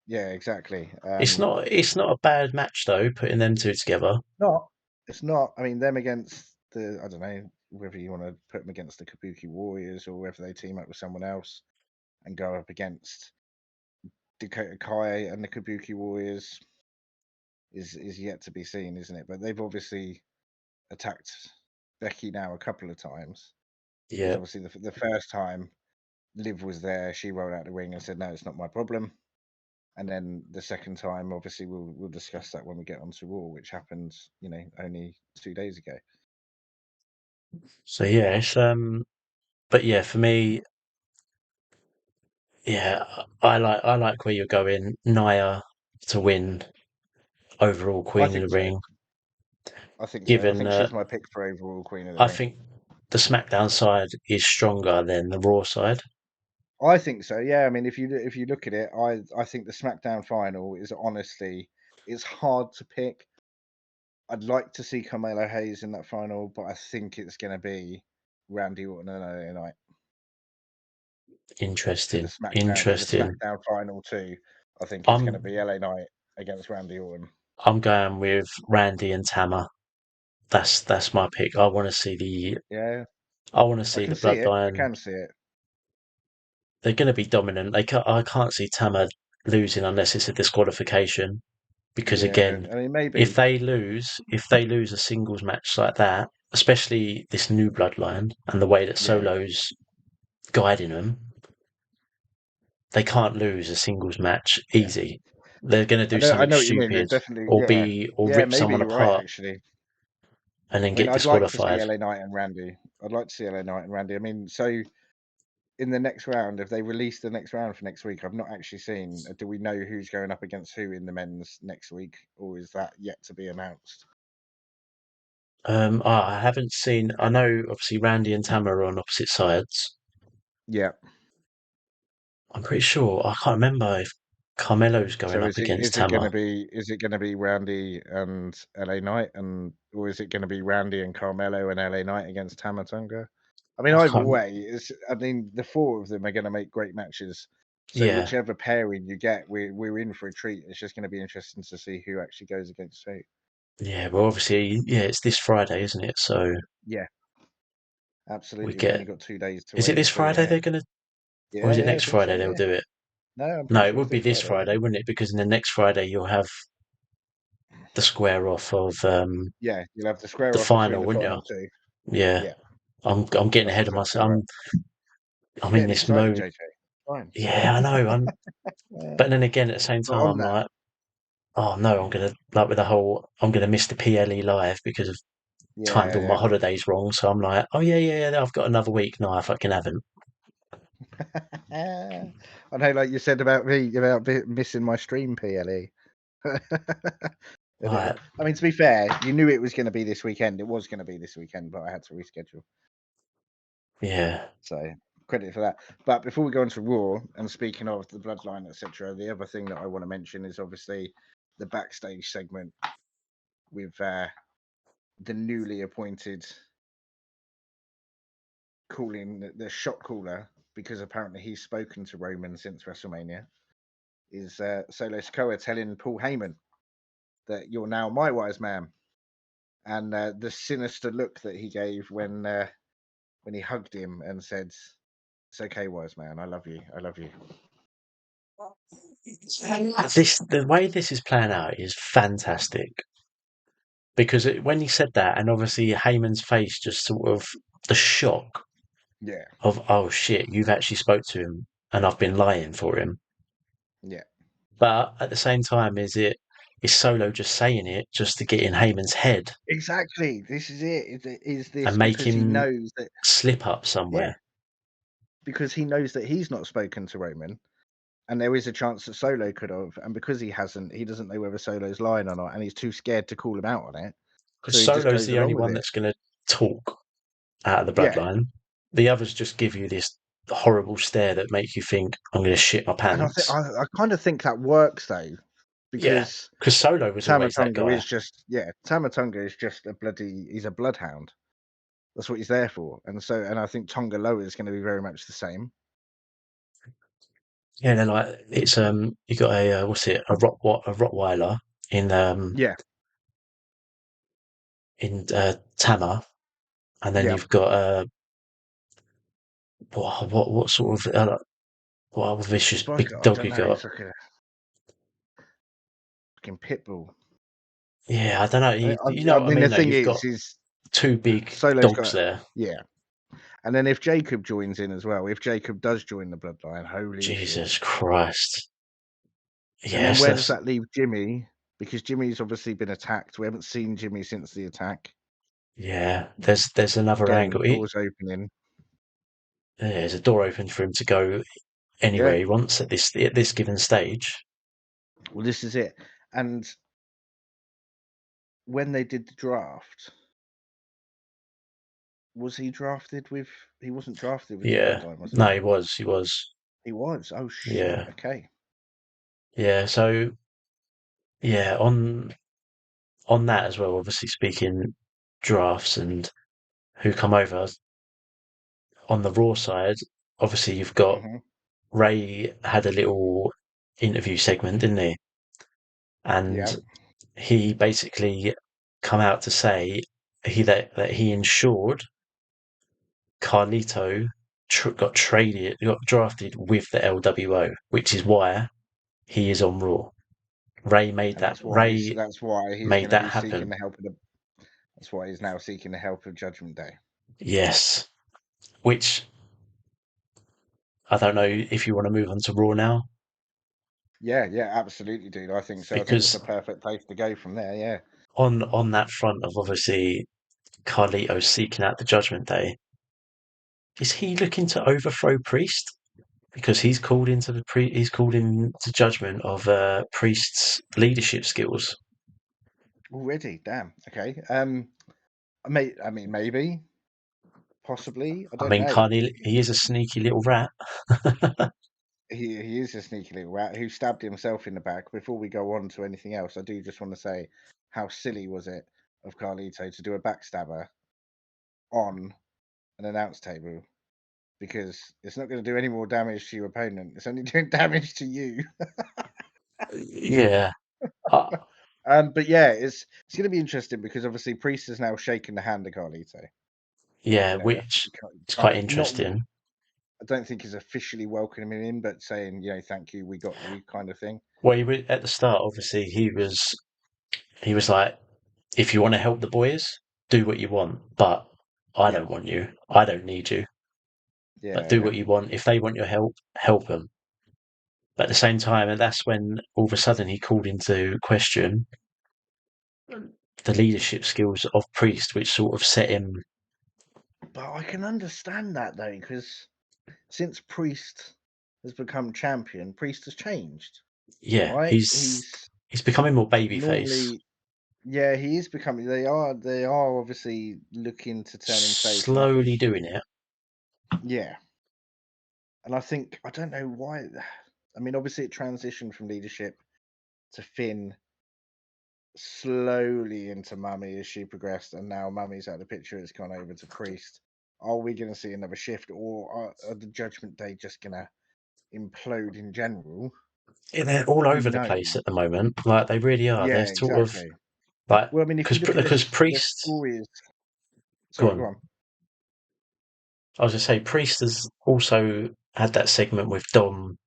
Yeah, exactly. It's not a bad match though, putting them two together. Not, it's not. I mean, them against I don't know whether you want to put them against the Kabuki Warriors or whether they team up with someone else and go up against Dakota Kai and the Kabuki Warriors is yet to be seen, isn't it? But they've obviously attacked Becky now a couple of times because Yeah. obviously the first time Liv was there, she rolled out the ring and said, "No, it's not my problem." And then the second time, obviously, we'll discuss that when we get onto Raw, which happened, only 2 days ago. So yeah, but yeah, for me, yeah, I like where you're going. Nia to win overall I Queen of think the so. Ring. I think so. I Given think she's my pick for overall Queen of the I Ring. think the SmackDown side is stronger than the Raw side. I think so. Yeah. I mean, if you look at it, I think the SmackDown final is honestly it's hard to pick. I'd like to see Carmelo Hayes in that final, but I think it's going to be Randy Orton and LA Knight for the Interesting, interesting. SmackDown final too. I think it's going to I'm be LA Knight against Randy Orton. I'm going with Randy and Tama. That's my pick. Yeah, I want to I see can the see it. I bloodline. can see it. They're going to be dominant. I can't see Tama losing unless it's a disqualification. Because Yeah, again, I mean maybe. if they lose a singles match like that, especially this new bloodline and the way that Yeah, Solo's guiding them, they can't lose a singles match yeah. easy. They're going to I do know. I something know what you mean. It stupid definitely. or Yeah, yeah. rip Maybe someone you're right. apart Actually, and then I mean, get I'd like to see disqualified. LA Knight and Randy. I'd like to see LA Knight and Randy. I mean, so in the next round, if they release the next round for next week, I've not actually seen. Do we know who's going up against who in the men's next week, or is that yet to be announced? I haven't seen. I know obviously Randy and Tama are on opposite sides. Yeah. I'm pretty sure. I can't remember if Carmelo's going So up against is it going Tama. to be Randy and LA Knight, or is it going to be Randy and Carmelo and LA Knight against Tama Tonga? I mean, I either can't. way, I mean, the four of them are going to make great matches. So Yeah, whichever pairing you get, we're in for a treat. It's just going to be interesting to see who actually goes against who. yeah. Well, obviously, yeah. It's this Friday, isn't it? So Yeah, we absolutely. We've only get. got 2 days to Is it wait. this So Friday yeah, they're gonna, or yeah, is it yeah. I next think so. Friday they'll Yeah. do it? No, I'm No, pretty it sure would it's be this this Friday. Friday, wouldn't it? Because in the next Friday you'll have the square off of Yeah, you'll have the the square off between final, the wouldn't you? final two. Yeah, Yeah, I'm getting that's ahead of exactly myself. right. I'm You're in getting this excited, mode. JJ. Fine. Yeah, I know. But then again, at the same But time, on I'm that, like, oh no, I'm gonna like with the whole, I'm gonna miss the PLE live because of timed all my yeah, holidays wrong. So I'm like, oh yeah, I've got another week. No, I fucking haven't. yeah. I know, like you said about me about missing my stream PLE. Right, I mean, to be fair, you knew it was going to be this weekend. It was going to be this weekend, but I had to reschedule. yeah. So credit for that. But before we go on to Raw, and speaking of the Bloodline, etc., the other thing that I want to mention is obviously the backstage segment with the newly appointed. calling the shot caller, because apparently he's spoken to Roman since WrestleMania, is Solo Sikoa telling Paul Heyman that you're now my wise man, and the sinister look that he gave when he hugged him and said, "It's okay, wise man. I love you. I love you." The way this is playing out is fantastic because when he said that, and obviously Heyman's face just sort of the shock Yeah, of, oh shit, you've actually spoke to him and I've been lying for him. yeah. But at the same time, is Solo just saying it just to get in Heyman's head Exactly. This is it. Is this and make because he him knows that? slip up Yeah, somewhere? because he knows that he's not spoken to Roman, and there is a chance that Solo could have, and because he hasn't, he doesn't know whether Solo's lying or not, and he's too scared to call him out on it, Because so he just Solo's goes the only along with one it. that's going to talk out of the Yeah, bloodline. The others just give you this horrible stare that make you think, I'm going to shit my and I think pants. I kind of think that works though, Yeah, because because Solo was always that Tamatonga guy. is just Tamatonga is just he's a bloodhound. That's what he's there for, and I think Tonga Loa is going to be very much the same. Yeah, they're like it's you got a what's it a Rottweiler in Yeah, Tama, and then yeah. you've got what sort of what other vicious It's like big I dog don't you know. got? It's like a fucking pit bull. Yeah, I don't know. You know I what I mean, the mean, though. thing You've got is two big Solo's dogs got there. yeah, and then if Jacob joins in as well, if Jacob does join the bloodline, holy shit! Jesus Christ. And then Yes, where does that's that leave Jimmy? Because Jimmy's obviously been attacked. We haven't seen Jimmy since the attack. yeah. There's another Again, angle. doors opening. There's a door open for him to go anywhere Yeah, he wants at this given stage. well, this is it. And when they did the draft, was he drafted with? He wasn't drafted with the Yeah. bloodline, was he? No, he was. He was. Oh shit. Yeah. Okay. Yeah. So yeah, on that as well, obviously speaking drafts and who come over on the Raw side, obviously you've got Hmm. Ray had a little interview segment, didn't he? Yeah. And he basically come out to say that he ensured Carlito got drafted with the LWO, which is why he is on Raw. And Ray that's why he's made going to that be seeking happen. the help of the. That's why he's now seeking the help of Judgment Day. Yes, which I don't know if you want to move on to Raw now Yeah, yeah, absolutely, dude. I think so. I think it's because a perfect place to go from there. Yeah. on that front of obviously Carlito seeking out the Judgment Day, is he looking to overthrow Priest? Because he's called into judgment of Priest's leadership skills. Already, damn. Okay. I mean, maybe, possibly. I I don't mean, know. he is a sneaky little rat. He is a sneaky little rat who stabbed himself in the back. Before we go on to anything else, I do just want to say, how silly was it of Carlito to do a backstabber on an announce table? Because it's not going to do any more damage to your opponent. It's only doing damage to you. Yeah, uh, But yeah, it's going to be interesting because obviously Priest has now shaken the hand of Carlito. yeah, You know, which is kind quite of not. interesting. I don't think he's officially welcoming him in, but saying, thank you, we got you, kind of thing. Well, at the start, obviously, he was like, if you want to help the boys, do what you want, but I Yeah, don't want you. I don't need you. But yeah, do yeah. what you want. If they want your help, help them. But at the same time, and that's when all of a sudden he called into question the leadership skills of Priest, which sort of set him. But I can understand that though, because since Priest has become champion, Priest has changed, Yeah, right? he's becoming more babyface, Normally, yeah, he is becoming. They are obviously looking to turn him face, and slowly doing it. yeah, and I think I don't know why. I mean, obviously, it transitioned from leadership to Finn slowly into Mummy as she progressed, and now Mummy's out of the picture. It's gone over to Priest. are we going to see another shift, or are the Judgment Day just going to implode in general? Yeah, they're all Who over the knows? place at the moment. Like they really are. Yeah, They're sort of exactly. like Well, I mean, if you look at because their Priest. stories. Go Sorry, go on. on. I was gonna say Priest has also had that segment with Dom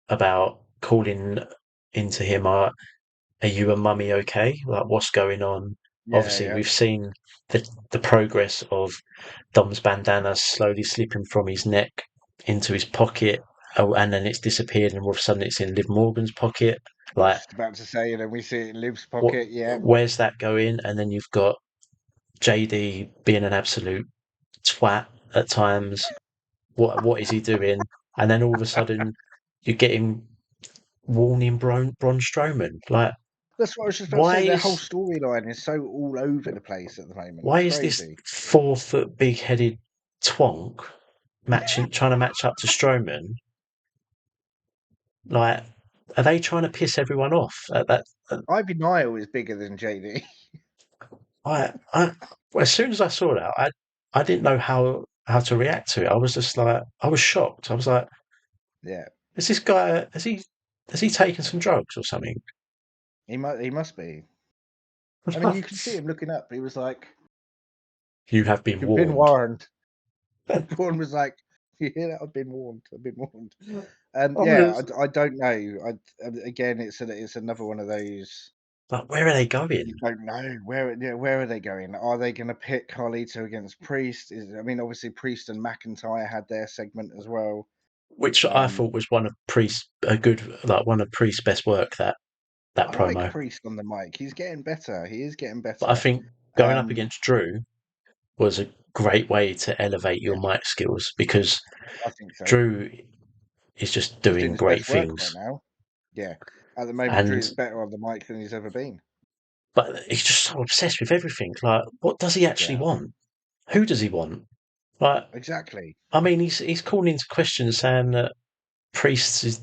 about calling into him. Are you and Mummy okay? Like what's going on? Yeah, Obviously, yeah. we've seen the progress of Dom's bandana slowly slipping from his neck into his pocket. Oh, and then it's disappeared, and all of a sudden it's in Liv Morgan's pocket. Like, Just about to say, and then we see it in Liv's what? pocket. Yeah, Where's that going? And then you've got JD being an absolute twat at times. What is he doing? And then all of a sudden, you get him warning Braun Strowman. Like, that's what I was just about to why say. Their whole is storyline is so all over the place at the moment. why It's is this crazy. 4 foot big headed twonk trying to match up to Strowman? Like, are they trying to piss everyone off? Ivy Nile is bigger than JD. I, as soon as I saw that, I didn't know how to react to it. I was just like, I was shocked. I was like, Yeah, is this guy, has he taken some drugs or something? he must be. I mean, you can see him looking up. He was like, You have been "You've been warned. warned." And Braun was like, "You hear that? I've been warned. I've been warned." I'm Yeah, just, I don't know. Again, it's another one of those. like, where are they going? You don't know where. Yeah, where are they going? Are they going to pit Carlito against Priest? I mean, obviously Priest and McIntyre had their segment as well. Which I Um, thought was one of Priest's best work, that I like promo. Priest on the mic. He's getting better. He is getting But I better. think going up Um, against Drew was a great way to elevate your yeah, mic skills because I think so. Drew is just He's doing doing his great best work things. right now. Yeah, at the moment, And Drew's better on the mic than he's ever been. but he's just so obsessed with everything. Like, what does he actually Yeah, want? Who does he want? Like, exactly. I mean, he's calling into question saying that Priest's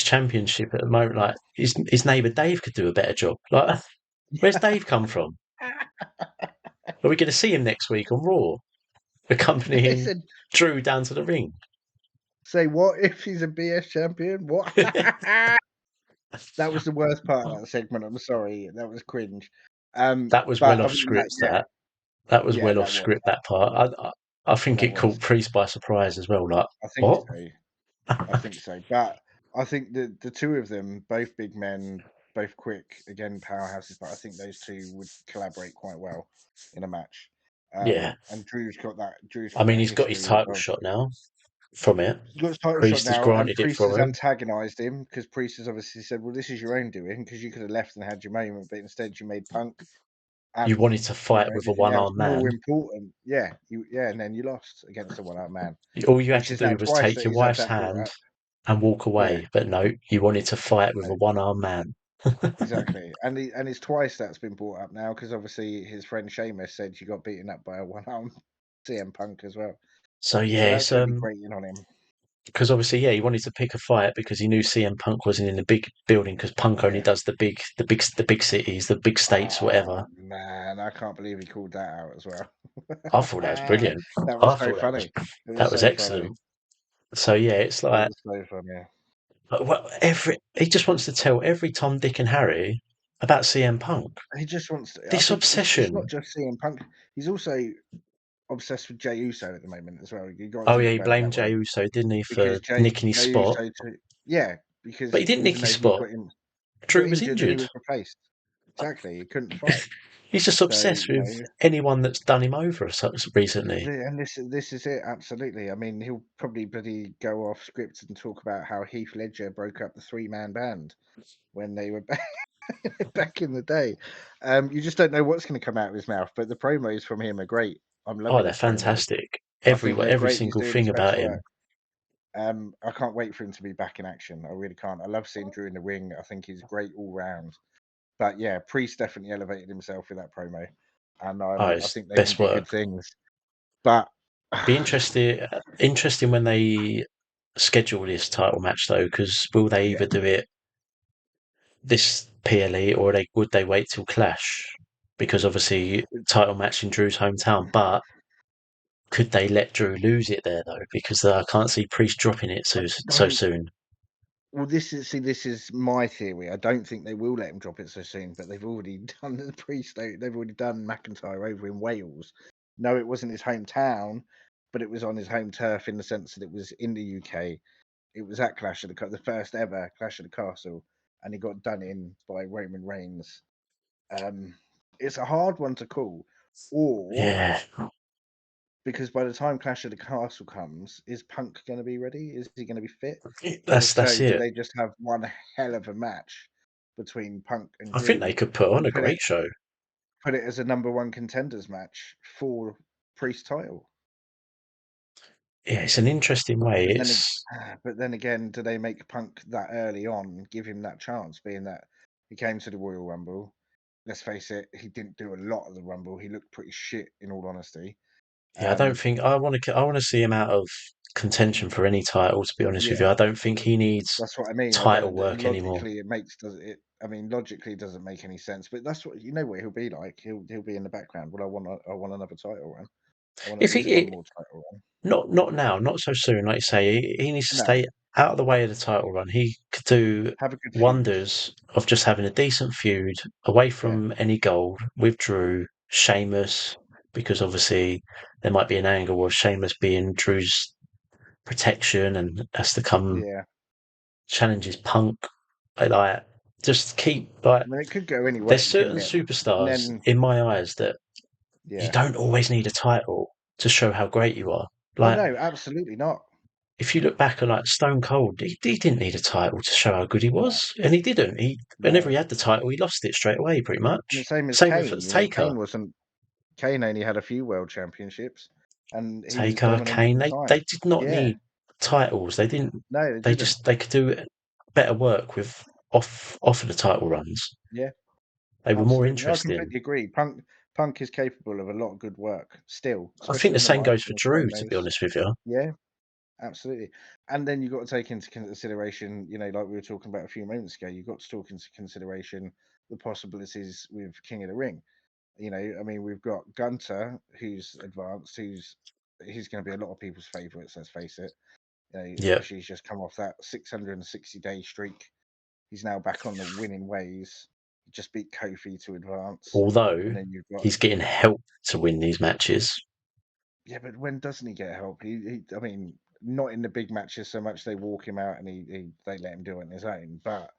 championship at the moment, like his neighbour Dave could do a better job. Like, where's Dave come from? Are we going to see him next week on Raw, He accompanying said, Drew down to the ring? "Say what if he's a BS champion? What?" That was the worst part of that segment. I'm sorry, that was cringe. That was But well other off than that, script. yeah, That was yeah, well off script. That part. I think that it was. caught Priest by surprise as well. Like, I think what? so. I think so. But I think the two of them, both big men, both quick, again powerhouses. But I think those two would collaborate quite well in a match. Yeah. And Drew's got that. Drew's I got mean, that he's got his history as title well. shot now from it. He's got his title shot Priest has now, and granted it Priest has for him, antagonized him because Priest has obviously said, "Well, this is your own doing because you could have left and had your moment, but instead you made Punk, you and wanted to fight with a everything else one-armed more man. important." Yeah, and then you lost against a one-armed man, All you had which to is now do was twice take that your he's had wife's that brought hand up. and walk Yeah, away. But no, you wanted to fight with a one-armed man. exactly, and it's twice that's been brought up now because obviously his friend Sheamus said you got beaten up by a one-armed CM Punk as well, So so yeah, that's it's going to be grating on him. because obviously, yeah, he wanted to pick a fight because he knew CM Punk wasn't in the big building because Punk only Yeah. does the big cities, the big states, Oh whatever. man, I can't believe he called that out as well. I thought that was brilliant. That was I so thought funny. It was that was so funny. excellent. So yeah, it's It like was so funny. well, every he just wants to tell every Tom, Dick, and Harry about CM Punk. He just wants to. I This think it's not obsession. just CM Punk. He's also obsessed with Jey Uso at the moment as well. You got to Oh yeah, think he about it blamed that way Jey Uso, didn't he, because for nicking his Jey spot? Uso too. Yeah, But because he didn't nick even his though he spot. got Drew was injured and he injured. was replaced. Exactly, he couldn't fight. He's just So obsessed with anyone that's done him over such recently. and this is it. Absolutely. I mean, he'll probably bloody go off script and talk about how Heath Ledger broke up the three-man band when they were back in the day. You just don't know what's going to come out of his mouth, but the promos from him are great. I'm Oh, loving they're his promos. fantastic. I think they're Every great. He's single doing thing his best about him. work. I can't wait for him to be back in action. I really can't. I love seeing Drew in the ring. I think he's great all round. But yeah, Priest definitely elevated himself with that promo, and Oh, I it's think they can best do good work. things. But Be interesting when they schedule this title match though, because will they yeah, either do it this PLE or would they wait till Clash? Because obviously title match in Drew's hometown, but could they let Drew lose it there though? Because I can't see Priest dropping it I so don't. soon. Well, this is my theory. I don't think they will let him drop it so soon, but they've already done the Priest. They've already done McIntyre over in Wales. No, it wasn't his hometown, but it was on his home turf in the sense that it was in the UK. It was at Clash of the first ever Clash of the Castle, and he got done in by Roman Reigns. Um, it's a hard one to call, or Yeah, because by the time Clash of the Castle comes, is Punk going to be ready? Is he going to be fit? And if that's so, do it. they just have one hell of a match between Punk and I think they Drew could put on and a great show. put it as a number one contenders match for Priest title? Yeah, it's an interesting way. But then, It's but then again, do they make Punk that early on, give him that chance, being that he came to the Royal Rumble? Let's face it, he didn't do a lot of the Rumble. He looked pretty shit, in all honesty. yeah. I don't Um, think I want to. I want to see him out of contention for any title. To be honest with you, yeah, I don't think he needs that's what I mean. I title don't work anymore. logically it makes does it. I mean, logically it doesn't make any sense. But that's what you know what he'll be like. He'll be in the background. Well, I want another title run. I want at If least one he more title run. not now, not so soon. Like you say, he needs to No, stay out of the way of the title run. He could do have a good feud. wonders of just having a decent feud away Yeah, from any gold with Drew, Sheamus, because obviously there might be an angle of Sheamus being Drew's protection and has to come yeah. challenges Punk. Like just keep like I mean, it could go any there's way, couldn't certain it? And superstars then, in my eyes that you yeah. don't always need a title to show how great you are. Oh Like no, absolutely not. if you look back on like Stone Cold, he didn't need a title to show how good he No, was, and he didn't. He whenever no. he had the title, he lost it straight away, pretty And the much. same as Same with Kane. You know, Taker, Kane wasn't. Kane only had a few world championships, and he was Taker, dominant at Kane. the They time. did not Yeah, need titles. They didn't. no, they didn't. They could do better work with off of the title runs. Yeah, They were more absolutely. No, I interesting. completely agree. Punk is capable of a lot of good work still, I think especially the on the same mic goes for and the Drew, to be promos. honest with you. Yeah, absolutely. And then you've got to take into consideration, you know, like we were talking about a few moments ago, you've got to talk into consideration the possibilities with King of the Ring. You know, I mean, we've got Gunter, who's advanced, he's going to be a lot of people's favourites. Let's face it. You know, Yeah. especially he's just come off that 660-day streak. He's now back on the winning ways. He just beat Kofi to advance, Although and then you've got he's getting help to win these matches. yeah, but when doesn't he get help? I mean, not in the big matches so much. They walk him out and they let him do it on his own, but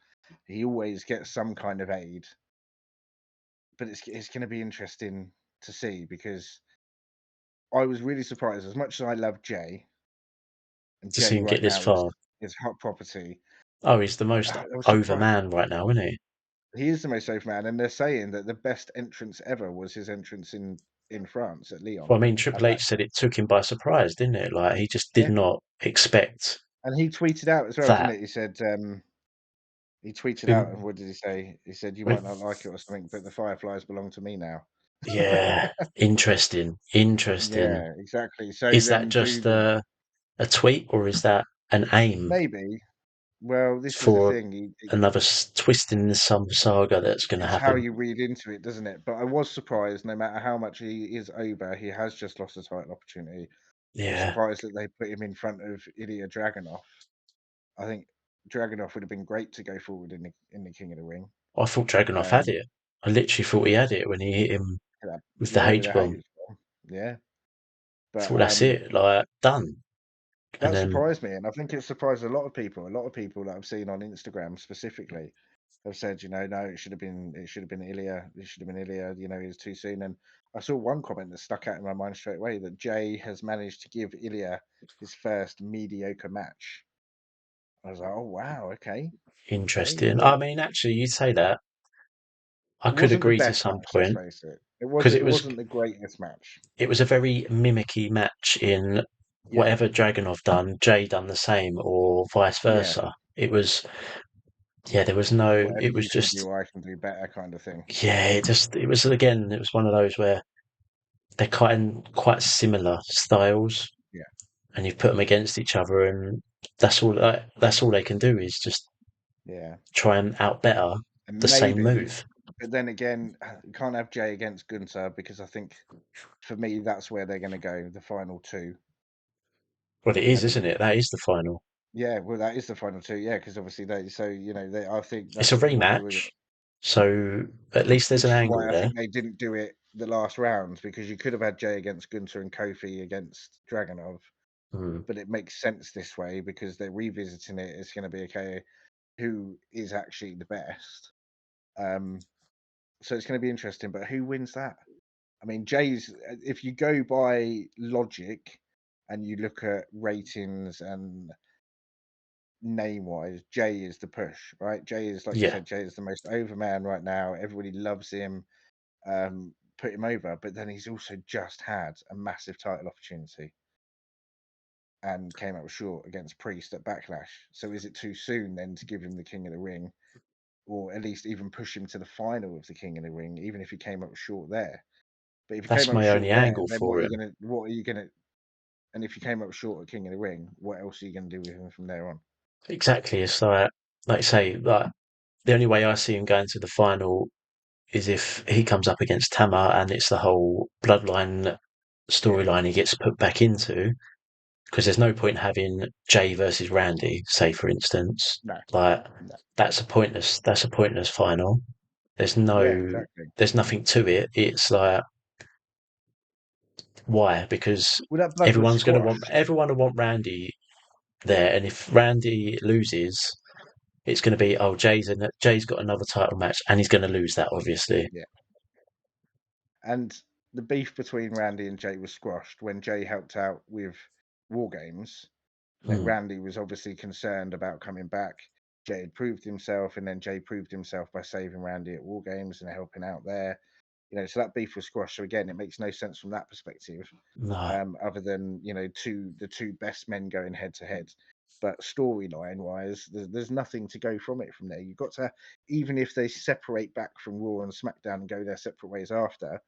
he always gets some kind of aid. But it's going to be interesting to see because I was really surprised. As much as I love Jay, and To see Jay him right get this now far. is hot property. Oh, he's the most I was over surprised. man right now, isn't he? He is the most safe man, and they're saying that the best entrance ever was his entrance in France at Lyon Well, I mean, at Triple that. H said it took him by surprise, didn't it? Like he just did Yeah, not expect and he tweeted out as well, didn't that. it? He said he tweeted out, and Um, what did he say? He said, "You might not with- like it or something, but the Fireflies belong to me now." Yeah, interesting, interesting. Yeah, exactly. So Is that then just do a tweet or is that an aim maybe. Well, this is the for thing. another twist in some saga that's going to It's how happen? you read into it, doesn't it? But I was surprised. No matter how much he is over, he has just lost a title opportunity. I was Yeah, surprised that they put him in front of Ilya Dragunov. I think Dragunov would have been great to go forward in the King of the Ring. I thought Dragunov had Um, it. I literally thought he had it when he hit him yeah, with the yeah, with H a bomb. H bomb. Yeah, I but thought that's it, like done. And that then surprised me, and I think it surprised a lot of people. A lot of people that I've seen on Instagram specifically have said, you know, no, it should have been Ilya, it should have been Ilya. You know, he was too soon. And I saw one comment that stuck out in my mind straight away that Jay has managed to give Ilya his first mediocre match. I was like, oh wow, okay, okay. interesting. I mean, actually, you'd say that. I It could wasn't the agree to best some match. Let's point face it. because It wasn't the greatest match. it was a very mimicky match in Yeah, whatever Dragunov done, Jay done the same, or vice yeah. versa. It was, yeah, there was no, Whatever it was you can just, do, I can do better, kind of thing. yeah, it was again, it was one of those where they're quite similar styles, Yeah, and you put them against each other, and that's all they can do is just yeah. try and out better the And same maybe move. But then again, you can't have Jay against Gunther because I think for me that's where they're going to go, the final two. Well, it is, And isn't it? That is the final. yeah, well, that is the final two. Yeah, because obviously I think It's a that's what they were. rematch, so at least there's an Which is angle why I there. think they didn't do it the last round because you could have had Jay against Gunther and Kofi against Dragunov, Hmm. but it makes sense this way because they're revisiting it. It's going to be okay. Who is actually the best? Um, so it's going to be interesting. But who wins that? I mean, Jay's. If you go by logic and you look at ratings and name wise, Jay is the push, right? Jay is, like you Yeah, said, Jay is the most over man right now. Everybody loves him. Put him over, but then he's also just had a massive title opportunity and came up short against Priest at Backlash. So is it too soon then to give him the King of the Ring, or at least even push him to the final of the King of the Ring, even if he came up short there? But if he that's came up my only short there, angle then for him. what are you gonna? And if you came up short at King of the Ring, what else are you gonna do with him from there on? Exactly. It's like I say, like the only way I see him going to the final is if he comes up against Tama and it's the whole bloodline Yeah, storyline he gets put back into. Because there's no point having Jay versus Randy, say for instance. no, Like no, that's a pointless final. There's yeah, no exactly. there's nothing to it. It's like why? Because Well, that blood was squashed. everyone will want Randy there, and if Randy loses, it's going to be Jay's got another title match, and he's going to lose that obviously. Yeah, and the beef between Randy and Jay was squashed when Jay helped out with War Games. Hmm. Randy was obviously concerned about coming back. Jay had proved himself, and then Jay proved himself by saving Randy at War Games and helping out there. So that beef was squashed. So again, it makes no sense from that perspective, No, other than the two best men going head to head. But storyline wise, there's nothing to go from it from there. You've got to, even if they separate back from Raw and SmackDown and go their separate ways after,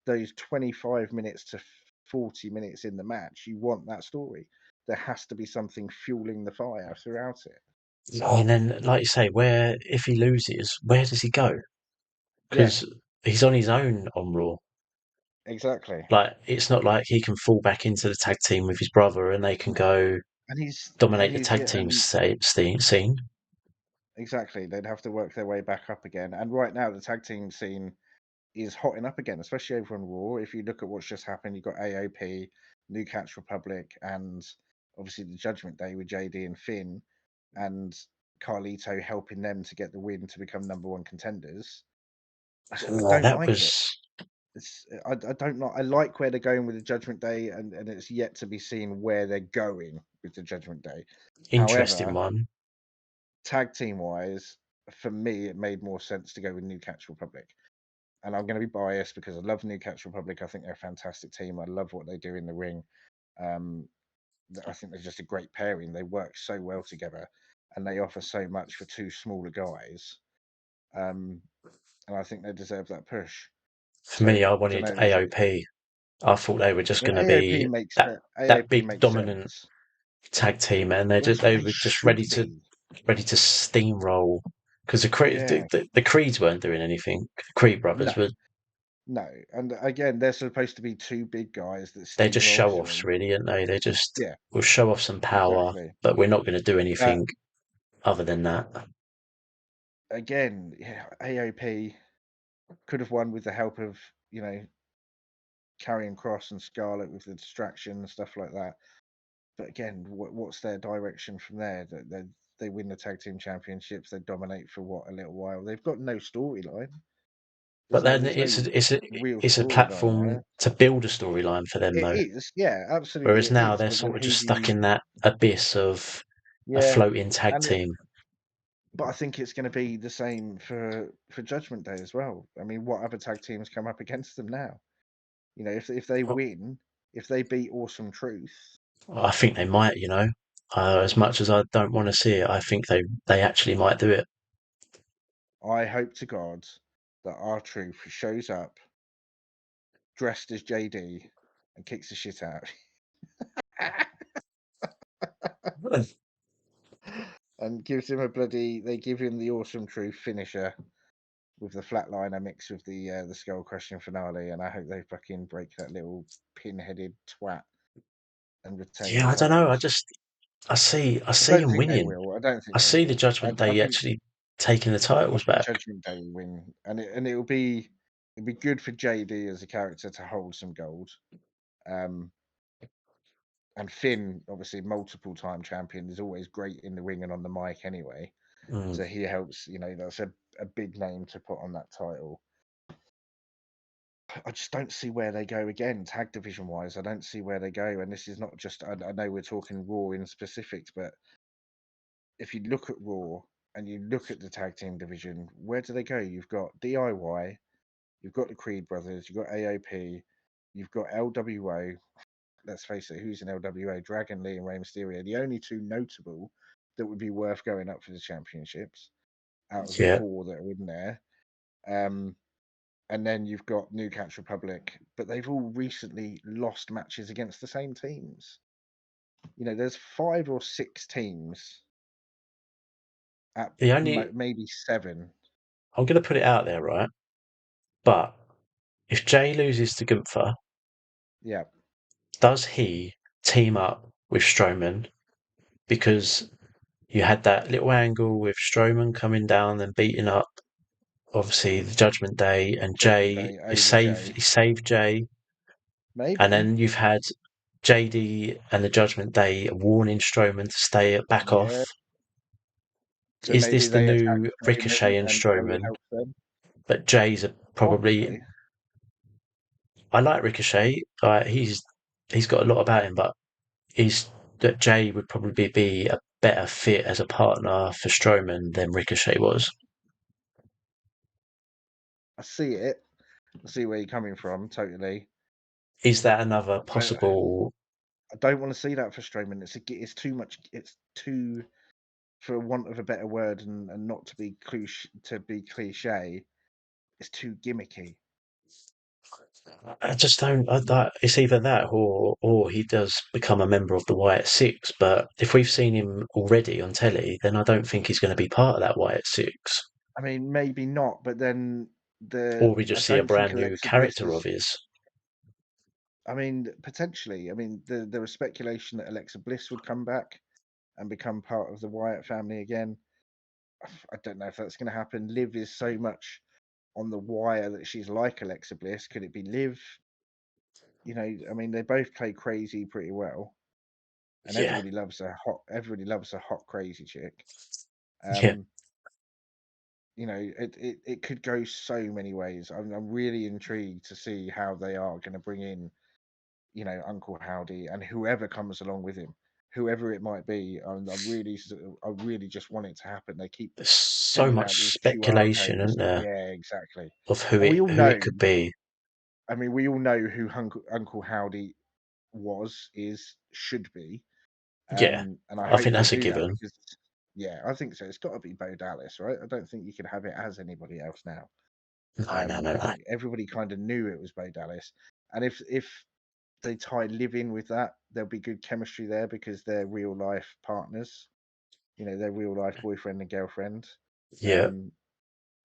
those 25 minutes to 40 minutes in the match, you want that story. There has to be something fueling the fire throughout it. and then like you say, where if he loses, where does he go? Yeah, Because he's on his own on Raw. exactly. Like it's not like he can fall back into the tag team with his brother and they can No. go And dominate the tag yeah, team and scene. exactly. They'd have to work their way back up again. And right now, the tag team scene is hotting up again, especially over on Raw. If you look at what's just happened, you've got AOP, New Catch Republic, and obviously the Judgment Day with JD and Finn, and Carlito helping them to get the win to become number one contenders. I Yeah, don't that like it. was I don't like. I like where they're going with the Judgment Day, and it's yet to be seen where they're going with the Judgment Day. interesting However, one. tag team wise, for me, it made more sense to go with New Catch Republic. And I'm going to be biased because I love New Catch Republic. I think they're a fantastic team. I love what they do in the ring. Um, I think they're just a great pairing. They work so well together, and they offer so much for two smaller guys. Um, and I think they deserve that push. For So me, I I don't wanted know. AOP. I thought they were just Well, going to be that AOP big makes dominant sense. tag team, and Well, that's what they they were just should be. ready to steamroll because Yeah. the Creeds weren't doing anything. The Creed No, brothers were no. And again, they're supposed to be two big guys that they're just steamroll show offs, through. really, aren't they? They just Yeah, will show off some power, exactly. but we're not going to do But anything other than that. again, yeah, AOP could have won with the help of, you know, Karrion Cross and Scarlett with the distraction and stuff like that. But again, what's their direction from there? That they win the tag team championships, they dominate for what, a little while. They've got no storyline. But then There's no real it's a storyline platform there. to build a storyline for them, It though. is, yeah, absolutely Whereas it now is. they're But then sort of who just do stuck you? in that abyss of a Yeah, floating tag and it, team. but I think it's going to be the same for Judgment Day as well. I mean, what other tag teams come up against them now? If they win, if they beat Awesome Truth, I think they might, you know. As much as I don't want to see it, I think they actually might do it. I hope to God that our Truth shows up dressed as JD and kicks the shit out and gives him a bloody. They give him the Awesome Truth finisher with the flatliner mixed with the skull crushing finale, and I hope they fucking break that little pin-headed twat and retain Yeah, the I don't know. titles. I I see don't him think they winning. will. I don't I think they see the will. Judgment I Day think actually taking the I titles think back. Judgment Day will win, and it'll be good for JD as a character to hold some gold. Um, and Finn, obviously multiple time champion, is always great in the ring and on the mic anyway. Mm. So he helps. That's a big name to put on that title. I just don't see where they go again, tag division wise. I don't see where they go. And this is not just, I know we're talking Raw in specifics, but if you look at Raw and you look at the tag team division, where do they go? You've got DIY, you've got the Creed brothers, you've got AOP, you've got LWO. Let's face it, who's in LWO? Dragon Lee and Rey Mysterio, the only two notable that would be worth going up for the championships out of the Yeah, four that are in there. Um, and then you've got New Catch Republic, but they've all recently lost matches against the same teams. There's 5 or 6 teams at the only maybe 7. I'm going to put it out there, right? But if Jay loses to Gunther, Yeah, does he team up with Strowman? Because you had that little angle with Strowman coming down and beating up, obviously, the Judgment Day, and Judgment Jay Day he over Jay. saved Jay, and Maybe. then you've had JD and the Judgment Day warning Strowman to stay back Yeah. off. So Is maybe this the they attack new Ricochet Strowman and and Jay Strowman? helps them. But Jay's probably. Possibly. I like Ricochet. He's got a lot about him, but he's that Jay would probably be a better fit as a partner for Strowman than Ricochet was. I see it. I see where you're coming from, totally. Is that another But possible? I don't want to see that for Strowman. It's too much. It's too, for want of a better word, and not to be cliche. It's too gimmicky. I just don't. It's either that or he does become a member of the Wyatt Six. But if we've seen him already on telly, then I don't think he's going to be part of that Wyatt Six. I mean, maybe not, but then Or we I just see a don't think brand new Alexa Bliss character of is. his. I mean, potentially. I mean, there was speculation that Alexa Bliss would come back and become part of the Wyatt family again. I don't know if that's going to happen. Liv is so much on the wire that she's like Alexa Bliss. Could it be Liv? I mean, they both play crazy pretty well, and Yeah, everybody loves a hot crazy chick. yeah. Um, it could go so many ways. I'm really intrigued to see how they are going to bring in, Uncle Howdy and whoever comes along with him, whoever it might be. I really just want it to happen. They keep There's so sending out much these QR speculation, isn't codes. there, Yeah, exactly. of And we all who know. it could be. I mean, we all know who Uncle Howdy should be. Yeah, And I I hope think they that's a do that given. because, yeah, I think so. It's got to be Bo Dallas, right? I don't think you can have it as anybody else now. No, no, no, I no. think everybody kind of knew it was Bo Dallas, and if they tie Liv in with that, there'll be good chemistry there because they're real life partners. They're real life boyfriend and girlfriend. Yeah. Um,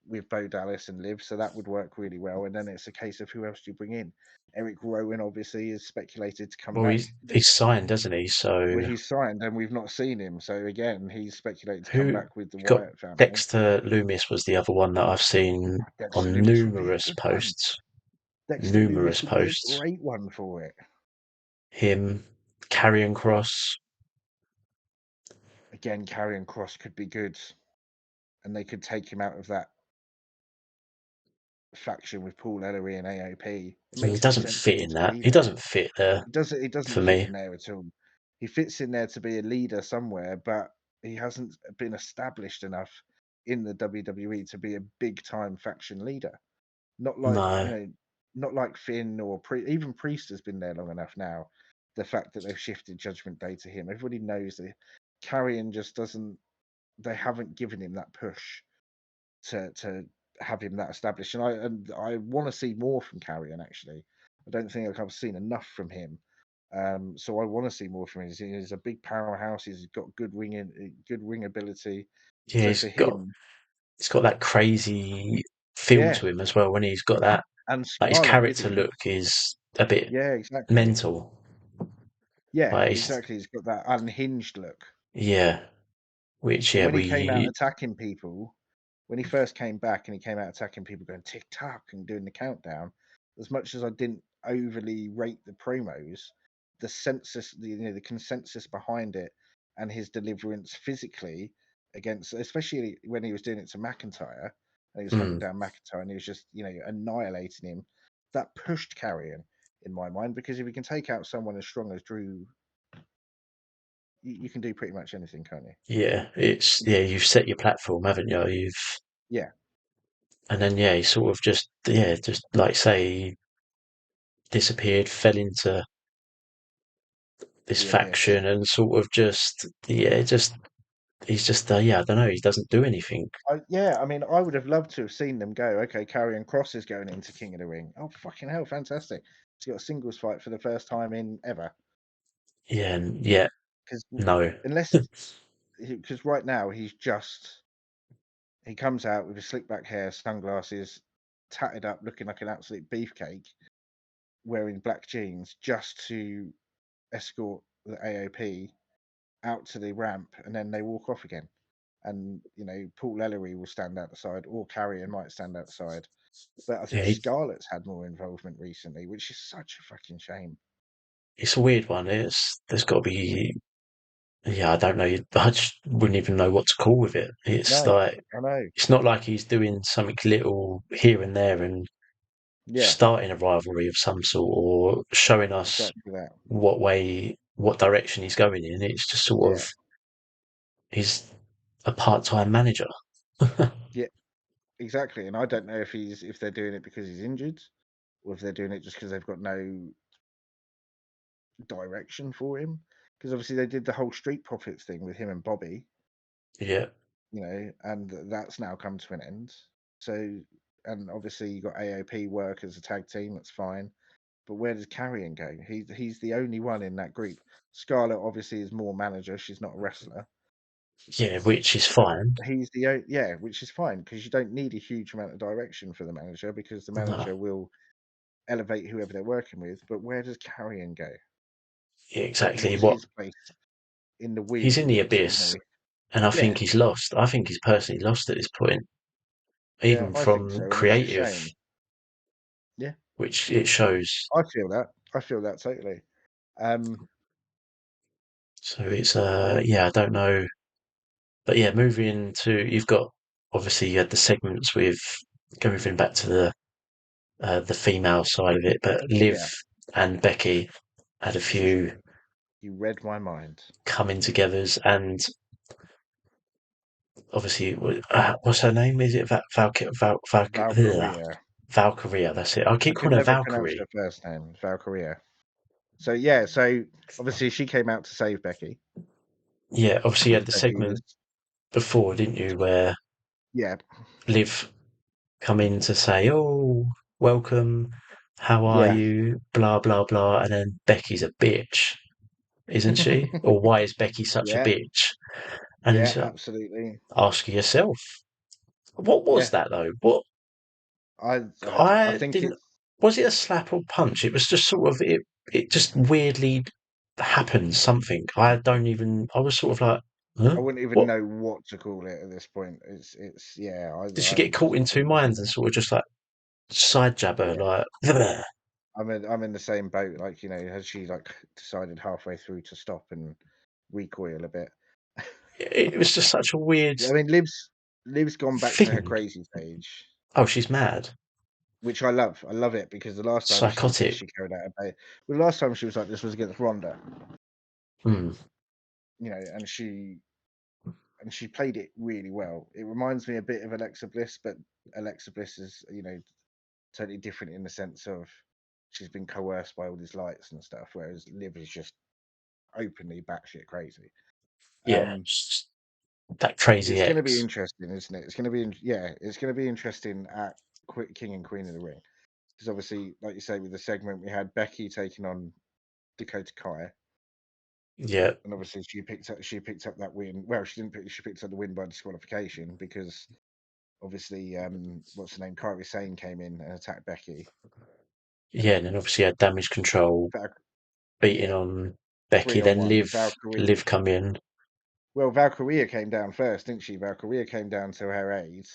with Bo Dallas and Liv, so that would work really well. And then it's a case of who else do you bring in? Eric Rowan obviously is speculated to come Well, back. he's signed, doesn't he? Well, So he's signed and we've not seen him. So again, he's speculated to come who back with the you got? Wyatt family. Dexter Loomis was the other one that I've seen Dexter on Loomis would be a numerous good one. posts. Dexter Numerous Loomis would be a posts. great one for it. Him, Carrion Cross. Again, Karrion Cross could be good, and they could take him out of that faction with Paul Ellery and AOP. It He makes no doesn't sense for fit him in to that. be He there. doesn't fit there It doesn't for fit me. in there at all. He fits in there to be a leader somewhere, but he hasn't been established enough in the WWE to be a big time faction leader. Not like No, not like Finn or even Priest has been there long enough now. The fact that they've shifted Judgment Day to him, everybody knows that Carrion just doesn't. They haven't given him that push to have him that established, and I want to see more from Carrion. Actually, I don't think I've seen enough from him. So I want to see more from him. He's a big powerhouse. He's got good ring ability. yeah, So for him, he's got that crazy. feel Yeah, to him as well when he's got that. and Like his Scarlett with character him. look is a bit Yeah, exactly. mental. Yeah, Like he's, exactly. He's got that unhinged look. yeah, which And yeah when he came out we attacking people, when he first came back and he came out attacking people, going tick tock and doing the countdown, as much as I didn't overly rate the promos, the census, the consensus behind it, and his deliverance physically against, especially when he was doing it to McIntyre, and he was hunting mm, down McIntyre and he was just annihilating him. That pushed Carrion in my mind, because if you can take out someone as strong as Drew, you can do pretty much anything, can't you? yeah, it's yeah, you've set your platform, haven't you? Yeah, And then yeah, he sort of just yeah, just like say he disappeared, fell into this the abyss. faction, and sort of just yeah, just he's just yeah, I don't know, he doesn't do anything. Yeah, I mean, I would have loved to have seen them go. Okay, Karrion Cross is going into King of the Ring. Oh, fucking hell, fantastic! He's got a singles fight for the first time in ever. Yeah, and yeah, Because no, unless, because right now he comes out with his slick back hair, sunglasses, tatted up, looking like an absolute beefcake, wearing black jeans, just to escort the AOP out to the ramp, and then they walk off again. And Paul Ellery will stand outside, or Carrion might stand outside. But I yeah, think Scarlett's had more involvement recently, which is such a fucking shame. it's a weird one. There's got to be yeah, I don't know. I just wouldn't even know what to call with it. It's No, like I know. it's not like he's doing something little here and there and Yeah, starting a rivalry of some sort or showing us exactly that. what direction he's going in. It's just sort of Yeah, he's a part-time manager. yeah, exactly. And I don't know if they're doing it because he's injured, or if they're doing it just because they've got no direction for him. Because obviously they did the whole Street Profits thing with him and Bobby, Yeah, and that's now come to an end. So, and obviously you got AOP work as a tag team. That's fine. But where does Carrion go? He's the only one in that group. Scarlett obviously is more manager. She's not a wrestler, yeah, which is but fine. yeah, which is fine, because you don't need a huge amount of direction for the manager, because the No, manager will elevate whoever they're working with. But where does Carrion go? yeah, Like, exactly. what's What his place in the he's in the wind? abyss, and I Yeah, think he's lost. I think he's personally lost at this point, yeah, even I think so, from and it's a creative, shame. Yeah, which it shows. I feel that. I feel that totally. Um, So it's but yeah, I don't know, but yeah, moving to you've got obviously you had the segments with moving back to the female side of it, but Liv yeah, and Becky had a few you read my mind. coming togethers, and obviously what's her name? Is it Valkyria. Valkyria? That's it. I I keep could calling her never pronounce Valkyrie. her first name. Valkyria. So yeah, so obviously she came out to save Becky, Yeah, obviously you had because the Becky was, segment before, didn't you, where yeah. Liv come in to say, "Oh, welcome, how are Yeah. you?" Blah blah blah, and then Becky's a bitch, isn't she? Or why is Becky such a Yeah, bitch? And then yeah, she's like, absolutely. ask yourself, what was Yeah. that though? What I I think didn't. it's Was it a slap or punch? It was just sort of it. It just weirdly happened. Something I don't even. I was sort of like, huh? I wouldn't even What? know what to call it at this point. It's yeah, Did she get caught in two minds and sort of just like side jabber yeah. like? I'm in the same boat. Like, has she like decided halfway through to stop and recoil a bit? It was just such a weird I mean, Liv's gone back to her thing. crazy stage, Oh, she's mad, which I love. I love it, because the last time she did this, psychotic. she carried out a well, the last time she was like this was against Ronda, Hmm. and she played it really well. It reminds me a bit of Alexa Bliss, but Alexa Bliss is, totally different in the sense of she's been coerced by all these lights and stuff, whereas Liv is just openly batshit crazy. Yeah, Um, that crazy it's going to be ex. interesting, isn't it? It's going to be, yeah, it's going to be interesting at King and Queen of the Ring, because obviously, like you say, with the segment we had Becky taking on Dakota Kai, Yeah, and obviously she picked up that win. Well, she didn't pick. She picked up the win by disqualification, because obviously, what's the name? Kairi Sane came in and attacked Becky, and Yeah, and then then obviously had damage control Val- beating yeah, on three Becky. on Then one. Liv come in. Well, Valkyria came down first, didn't she? Valkyria came down to her aid.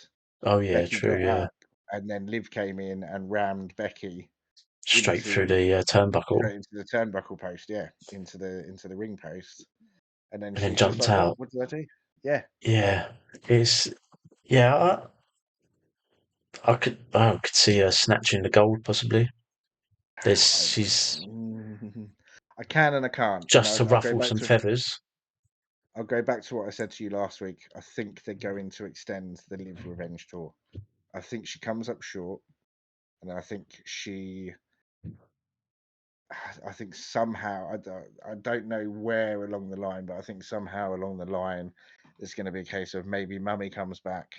Oh yeah, Becky true. got Yeah, up, and then Liv came in and rammed Becky straight through into the turnbuckle, straight into the turnbuckle post. Yeah, into the ring post, and then and then she's just jumped like, "What? out. What did I do?" Yeah, Yeah, it's yeah. I could see her snatching the gold possibly. I, She's I can and I can't, and just to I'll go ruffle back some to feathers. what I said to you last week. I think they're going to extend the Live Revenge tour. I think she comes up short, and I think I think somehow I don't know where along the line, but I think somehow along the line there's going to be a case of maybe Mummy comes back,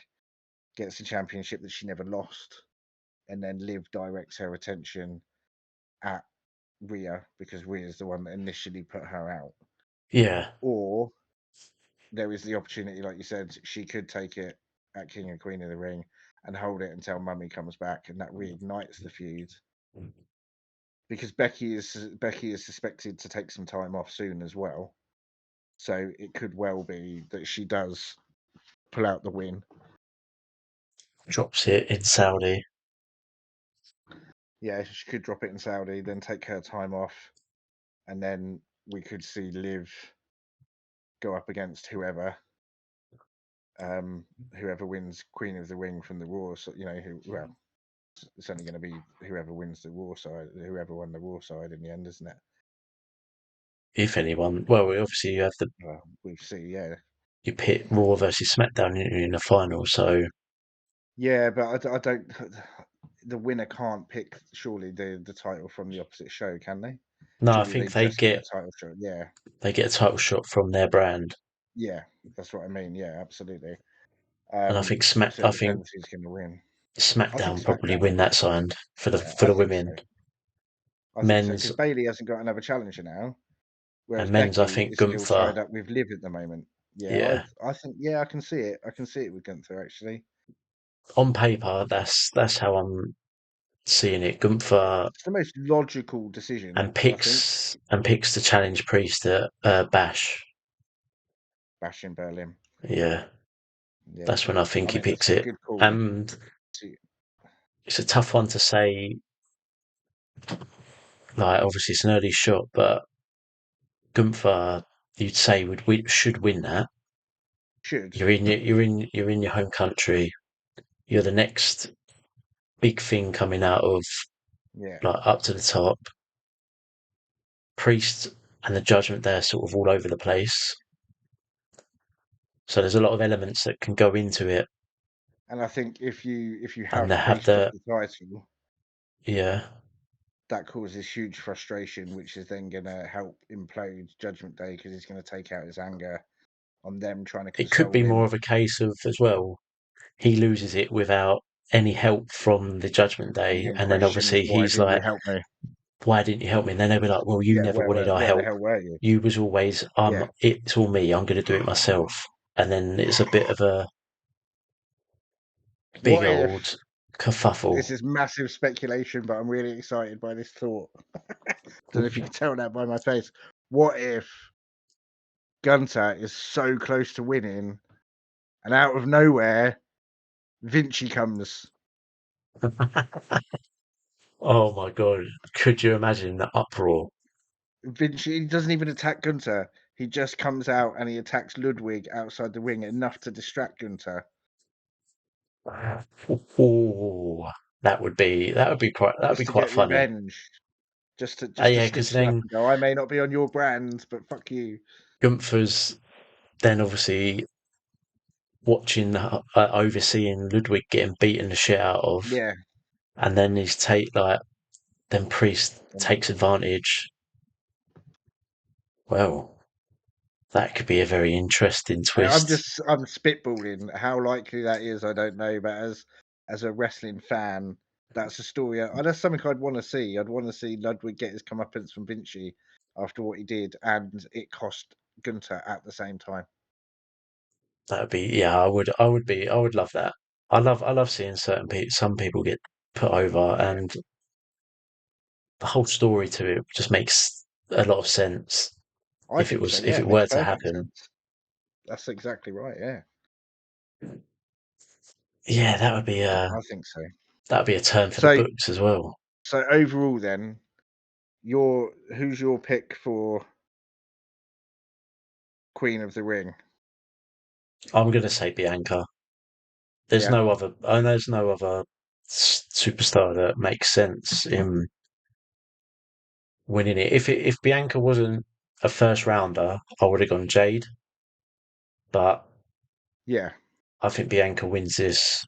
gets the championship that she never lost, and then Liv directs her attention at Rhea because Rhea's the one that initially put her out. Yeah, Or there is the opportunity, like you said, she could take it at King and Queen of the Ring and hold it until Mummy comes back, and that reignites the feud. Because Becky is suspected to take some time off soon as well, so it could well be that she does pull out the win. drops it in Saudi. Yeah, she could drop it in Saudi, then take her time off, and then we could see Liv go up against um, whoever wins Queen of the Ring from the Raw. So, well, it's only going to be whoever wins the Raw side, whoever won the Raw side in the end, isn't it? If anyone, well, obviously you have Well, we've seen, yeah, you pit Raw versus SmackDown in the final. So yeah, but I don't. The winner can't pick surely the title from the opposite show, can they? no, I Surely they think just get a title shot. Yeah, they get a title shot from their brand, yeah, that's what I mean. Yeah, absolutely. and I think So it depends who's going to win. I think SmackDown probably SmackDown. win that signed Yeah, for I the think so. women. I think so Men's because Bailey hasn't got another challenger now, whereas and men's, I Becky think is still Gunther. tied up with Liv at the moment. Yeah, Yeah, I think I can see it. I can see it with Gunther actually. on paper, that's how I'm seeing it. Gunther It's the most logical decision, I think. and picks to challenge Priest at Bash. Bash in Berlin. Yeah, Yeah, that's when I I think he mean picks it's a it. good call. And it's a tough one to say. Like, obviously, it's an early shot, but Gunther, you'd say should win that. Should. You're in your home country. You're the next big thing coming out of Yeah. like up to the top. Priest and the Judgment Day are sort of all over the place. So there's a lot of elements that can go into it, And I think if you and they have have Priest drop the the title, yeah. that causes huge frustration, which is then going to help implode Judgment Day because he's going to take out his anger on them trying to It could be console more him, of a case of as well. He loses it without any help from the Judgment and Day, him and then questioning obviously why he's didn't you like, help me? "Why didn't you help me?" And then they'll be like, "Well, you Yeah, never wanted our where the help. hell were you? You was always, Yeah. it's all me. I'm going to do it myself." And then it's a bit of a big What if old this kerfuffle. is massive speculation, but I'm really excited by this thought. Don't know if you can tell that by my face. What if Gunter is so close to winning, and out of nowhere, Vinci comes? Oh my god! Could you imagine the uproar? Vinci he doesn't even attack Gunter. He just comes out and he attacks Ludwig outside the ring enough to distract Gunter, Ooh, that would just be to quite get funny. revenge, just to Yeah, because stitch it up then and go. I may not be on your brand, but fuck you. Gunther's then obviously watching, overseeing Ludwig getting beaten the shit out of, Yeah, and then then Priest and takes advantage. Well, that could be a very interesting twist. I'm spitballing. How likely that is, I don't know. But as a wrestling fan, that's a story. That's something I'd want to see. I'd want to see Ludwig get his comeuppance from Vinci after what he did, and it cost Gunter at the same time. That would be, yeah, I would love that. I love seeing some people get put over, Yeah, and the whole story to it just makes a lot of sense I think so. if Yeah, it it makes were to perfect happen. sense. That's exactly right. Yeah, Yeah, that would be I think so. a turn for the So, books as well. so overall, then, who's your pick for Queen of the Ring? I'm gonna say Bianca. There's Yeah, no other, and there's no other superstar that makes sense in winning it. If Bianca wasn't a first rounder, I would have gone Jade, but yeah, I think Bianca wins this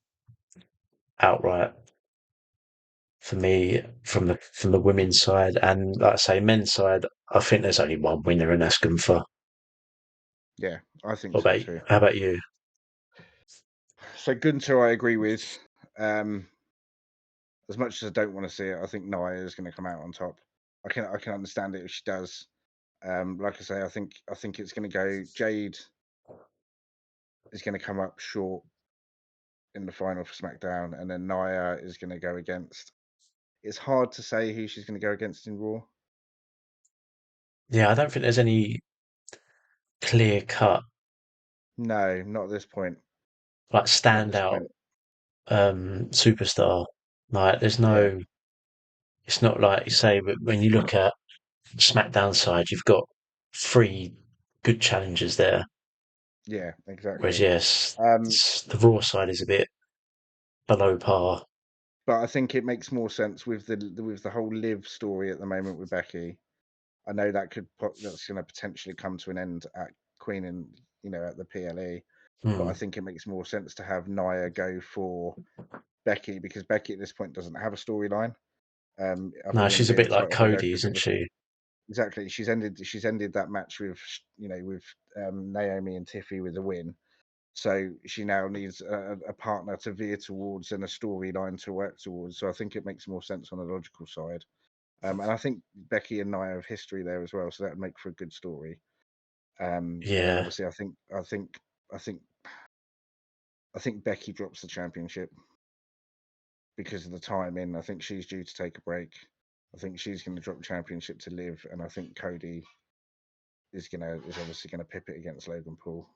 outright for me from the women's side, and like I say, men's side. I think there's only one winner, and that's Gunther. yeah. I think so too. How about you? So Gunter, I agree with. Um, as much as I don't want to see it, I think Nia is going to come out on top. I can understand it if she does. Like I say, I think it's going to go. Jade is going to come up short in the final for SmackDown, and then Nia is going to go against. It's hard to say who she's going to go against in Raw. Yeah, I don't think there's any clear cut No, not at this point. like Not at this standout point. superstar. Like there's Yeah, no. It's not like you say when you look at SmackDown side, you've got three good challengers there. yeah, Whereas exactly. yes, Um, the Raw side is a bit below par. but I think it makes more sense with the whole live story at the moment with Becky. I know that's going to potentially come to an end at Queen and at the PLE, but I Hmm. think it makes more sense to have Nia go for Becky because Becky at this point doesn't have a storyline. Other No, than she's a being a bit like title holder, Cody, because isn't obviously she? exactly she's ended that match with with Naomi and Tiffy with a win. So she now needs a partner to veer towards and a storyline to work towards. So I think it makes more sense on the logical side. And I think Becky and Nia have history there as well, so that would make for a good story. But then Yeah. obviously, I think, I think Becky drops the championship because of the timing. I think she's due to take a break. I think she's going to drop the championship to Liv, and I think Cody is obviously gonna pip it against Logan Paul.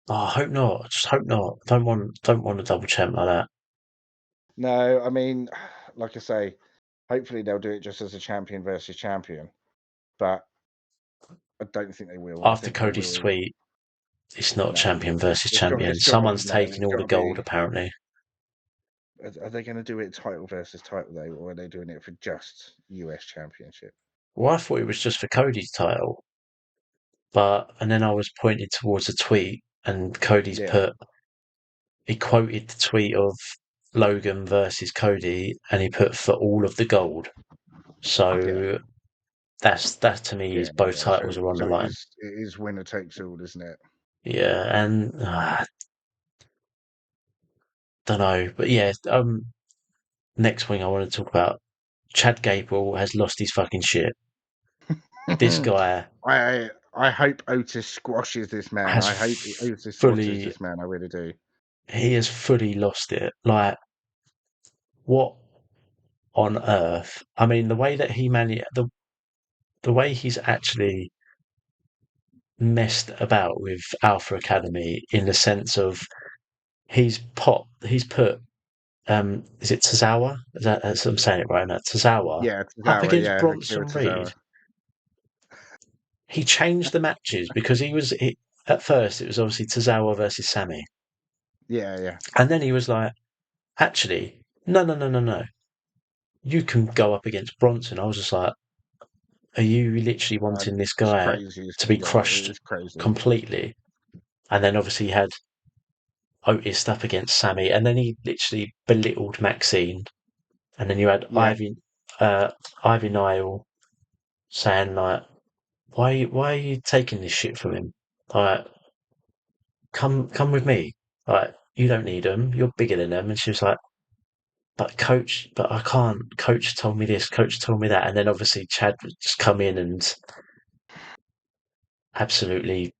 Oh, I hope not. I just hope not. Don't want a double champ like that. No, I mean, like I say, hopefully they'll do it just as a champion versus champion, but I don't think they will. I After think they Cody's will. tweet, it's not No, champion versus champion. it's got to be Someone's no, taking it's all got the to gold, be. apparently. Are they going to do it title versus title though, or are they doing it for just US Championship? Well, I thought it was just for Cody's title, and then I was pointed towards a tweet, and Yeah, he quoted the tweet of Logan versus Cody, and he put for all of the gold. yeah, So that to me is both yeah. So titles are on the it line. is winner takes all, isn't it? Yeah, and don't know, but yeah. Next thing I want to talk about, Chad Gable has lost his fucking shit. This guy I hope Otis squashes this man. has I hope Otis squashes fully this man. I really do. he has fully lost it. Like what on earth? I mean, the way that the way he's actually messed about with Alpha Academy in the sense of he's put is it Tozawa? I'm saying it right now. Tozawa Yeah, up Tozawa. against Yeah, Akira Bronson Reed. Tozawa. He changed the matches because at first it was obviously Tozawa versus Sammy. Yeah, yeah. And then he was like, actually, no, no, no, no, no. You can go up against Bronson. I was just like, are you literally wanting this It's guy crazy, to isn't be it? Yeah, it crushed is crazy. completely? And then obviously he had Otis up against Sammy, and then he literally belittled Maxine. And then you had Yeah, Ivy Nile saying like, why are you taking this shit from him? Like, come with me. Like, you don't need them. You're bigger than them. And she was like, but I can't. Coach told me this. Coach told me that. And then obviously Chad would just come in and absolutely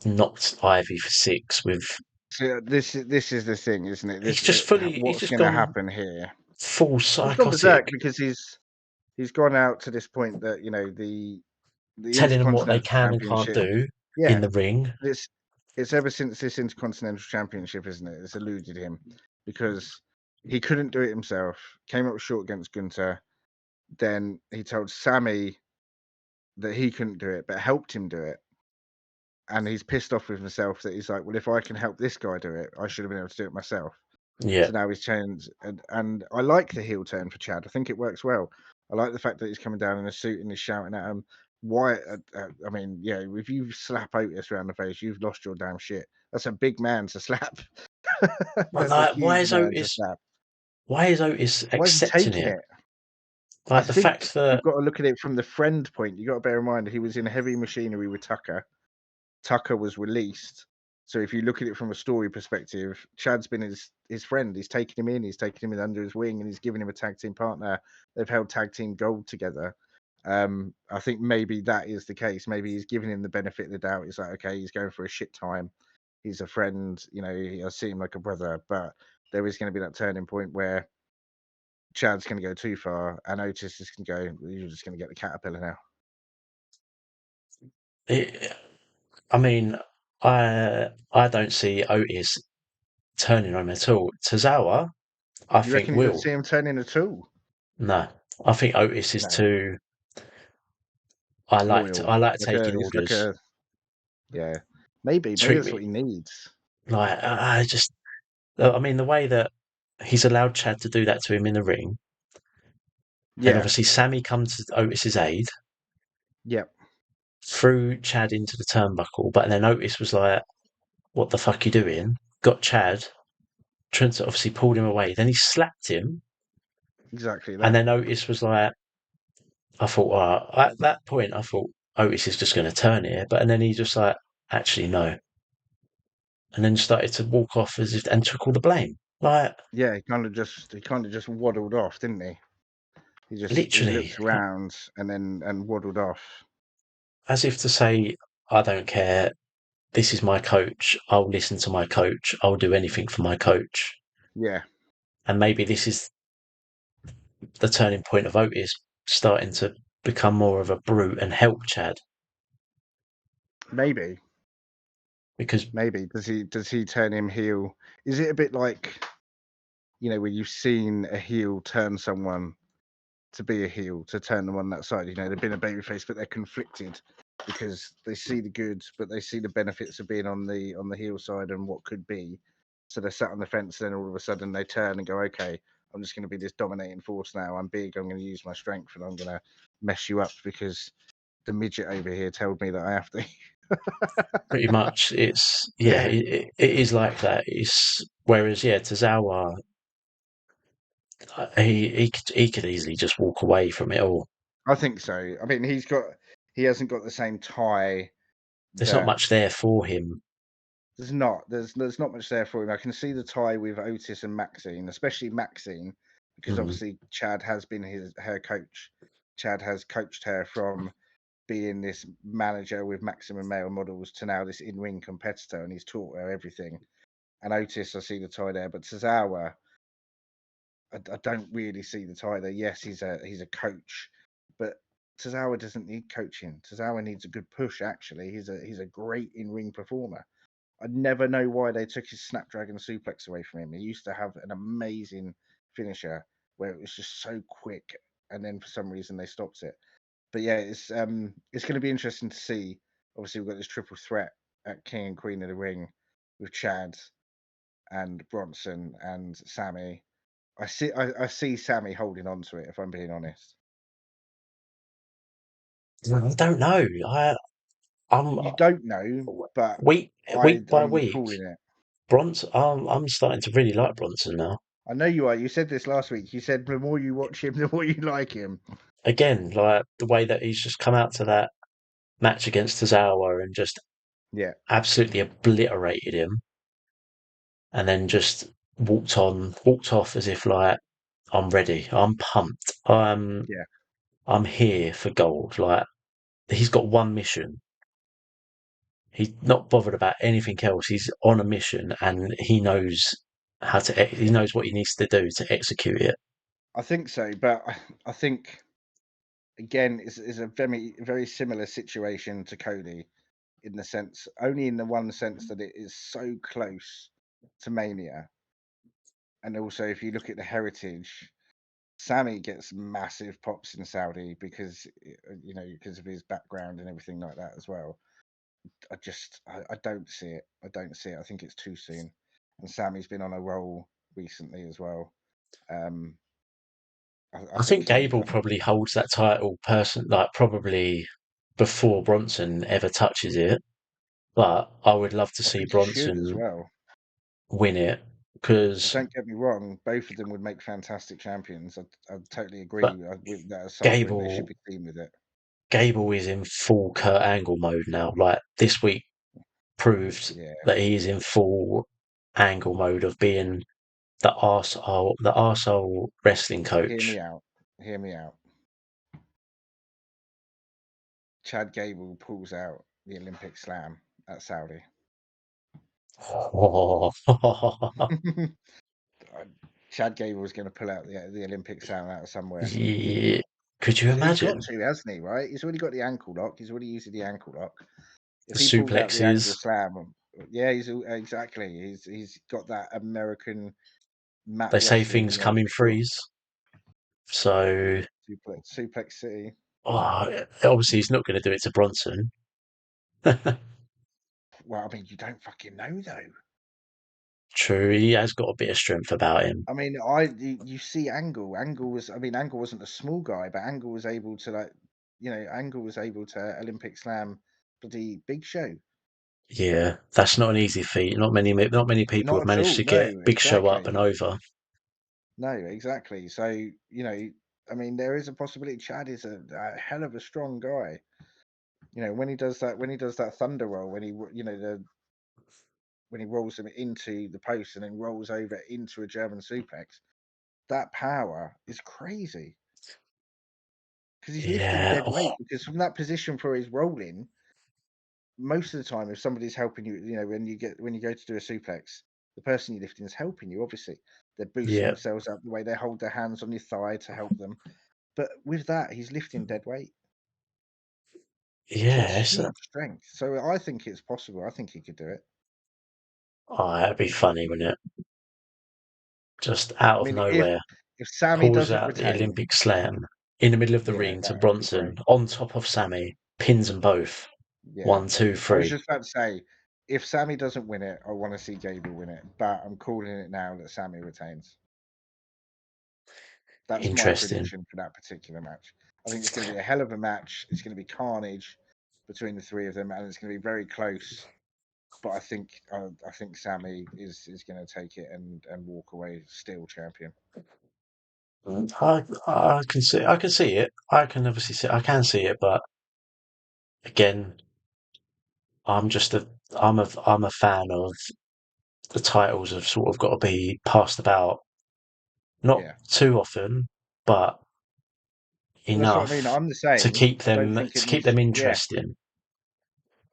knocked Ivy for six with So this is the thing, isn't it? He's This just fully, he's what's just going to gone happen here? full He's gone berserk psychotic, because he's gone out to this point that the telling them what they Intercontinental can and can't Championship. do in Yeah, the ring. it's ever since this Intercontinental Championship, isn't it? It's eluded him because he couldn't do it himself. Came up short against Gunther. Then he told Sammy that he couldn't do it, but helped him do it. And he's pissed off with himself that he's like, well, if I can help this guy do it, I should have been able to do it myself. Yeah. So now he's changed, and I like the heel turn for Chad. I think it works well. I like the fact that he's coming down in a suit and he's shouting at him. Why? I mean, yeah, if you slap Otis around the face, you've lost your damn shit. That's a big man to slap. But That's a like, huge man to slap. Why is Otis Why is he accepting taking it? it? I Like the think fact you've that, got to look at it from the friend point. You got to bear in mind he was in heavy machinery with Tucker. Tucker was released. So if you look at it from a story perspective, Chad's been his friend. He's taken him in. He's taken him in under his wing, and he's given him a tag team partner. They've held tag team gold together. I think maybe that is the case. Maybe he's giving him the benefit of the doubt. He's like, okay, he's going for a shit time. He's a friend. I see him like a brother. But there is going to be that turning point where Chad's going to go too far, and Otis is going to go. You're just going to get the caterpillar now. it, I mean, I don't see Otis turning on him at all. Tozawa, I You think reckon you don't will. see him turning at all? No, I think Otis is No, too. loyal. I like Like taking he's like orders. a yeah. Maybe Treat that's me what he needs. like I just. I mean, the way that he's allowed Chad to do that to him in the ring. Then Yeah, obviously Sammy comes to Otis's aid, yeah, threw Chad into the turnbuckle, but then Otis was like, "What the fuck you doing?" Got Chad. Trent obviously pulled him away. Then he slapped him, exactly and that. then Otis was like, "I thought, at that point, I thought Otis is just going to turn here," but and then he just like, "Actually, no," and then started to walk off as if and took all the blame, like Yeah, he kind of just waddled off, didn't he? He literally, looked around and then waddled off. as if to say, "I don't care. This is my coach. I'll listen to my coach. I'll do anything for my coach." Yeah, And maybe this is the turning point of Otis starting to become more of a brute and help Chad maybe, because maybe. Does he turn him heel? Is it a bit like when you've seen a heel turn someone to be a heel, to turn them on that side? They've been a babyface, but they're conflicted because they see the good, but they see the benefits of being on the heel side and what could be. So they're sat on the fence, then all of a sudden they turn and go, okay, I'm just going to be this dominating force now. I'm big. I'm going to use my strength, and I'm going to mess you up because the midget over here told me that I have to. pretty much it's yeah, Yeah, it is like that. It's whereas yeah, Tozawa he could easily just walk away from it all. I think so. I mean, he hasn't got the same tie There's not that much there for him. there's not much there for him. I can see the tie with Otis and Maxine, especially Maxine, because Mm. obviously Chad has been her coach. Chad has coached her from being this manager with maximum male models to now this in-ring competitor, and he's taught her everything. And Otis, I see the tie there, but Tozawa, I don't really see the tie there. Yes, he's a coach, but Tozawa doesn't need coaching. Tozawa needs a good push. Actually, he's a great in-ring performer. I never know why they took his Snapdragon suplex away from him. He used to have an amazing finisher where it was just so quick, and then for some reason they stopped it. But yeah, it's going to be interesting to see. Obviously, we've got this triple threat at King and Queen of the Ring with Chad and Bronson and Sammy. I see Sammy holding on to it, if I'm being honest. I don't know. I'm You don't know, but week week by I'm week. calling it. Bronson, I'm starting to really like Bronson now. I know you are. You said this last week. You said the more you watch him, the more you like him. Again, like the way that he's just come out to that match against Tozawa and just Yeah, absolutely obliterated him, and then just walked off as if like I'm ready, I'm pumped, yeah. I'm here for gold. Like he's got one mission. He's not bothered about anything else. He's on a mission, and he knows how to. He knows what he needs to do to execute it. I think so, but I think again is a very similar situation to Cody in the sense, only in the one sense that it is so close to Mania, and also if you look at the heritage, Sammy gets massive pops in Saudi because because of his background and everything like that as well. I don't see it. I don't see it. I think it's too soon. And Sammy's been on a roll recently as well. Um, I I think think he needs. Gable probably holds that title like probably before Bronson ever touches it. But I would love to I see think he should as Bronson well. win it because, Don't get me wrong, both of them would make fantastic champions. I totally but agree with that. At some point, they should Gable be teamed with it. Gable is in full Kurt Angle mode now. Like this week proved Yeah. that he is in full Angle mode of being the arsehole wrestling Hear coach. me out. Hear me out. Chad Gable pulls out the Olympic Slam at Saudi. Oh. Uh, Chad Gable's going to pull out the Olympic Slam out of somewhere. Yeah. Could you He's got imagine to, hasn't he? Right? He's already got the ankle lock. He's already using the ankle lock. the If he pulled out the suplexes? angle slam, yeah, exactly. He's got that American mat They say wrestling, things come in physical threes. So, suplex city. obviously he's not going to do it to Bronson. Well, I mean, you don't fucking know though. True, he has got a bit of strength about him. I mean, you see Angle. Angle was, I mean, Angle wasn't a small guy, but Angle was able to Angle was able to Olympic slam bloody Big Show. Yeah, that's not an easy feat. Not many people have Not at managed all. to get No, Big Show up and exactly. over. No, exactly. So I mean, there is a possibility. Chad is a hell of a strong guy. When he does that thunder roll, when he when he rolls him into the post and then rolls over into a German suplex, that power is crazy because he's lifting Yeah, dead weight. Because from that position for his rolling, most of the time, if somebody's helping you, when you go to do a suplex, the person you're lifting is helping you. Obviously, they're boosting yeah, themselves up the way they hold their hands on your thigh to help them. But with that, he's lifting dead weight. So it's yeah. huge strength. So I think it's possible. I think he could do it. That'd be funny, wouldn't it? Just out I of mean, nowhere, if Sammy pulls doesn't out the retain, Olympic slam in the middle of the yeah, ring to that would be Bronson great. on top of Sammy, pins them both. Yeah, One, two, I was three. just about to say, if Sammy doesn't win it, I want to see Gable win it. But I'm calling it now that Sammy retains. That's my Interesting. prediction for that particular match. I think it's going to be a hell of a match. It's going to be carnage between the three of them, and it's going to be very close. But I think Sammy is going to take it and walk away still champion. I can see it. I can obviously see. I can see it, but again, I'm just a. I'm a fan of the titles have sort of got to be passed about not Yeah. too often, but Well, that's what I mean. enough I'm the to same. keep I don't them think it to keep needs. them Yeah, interesting.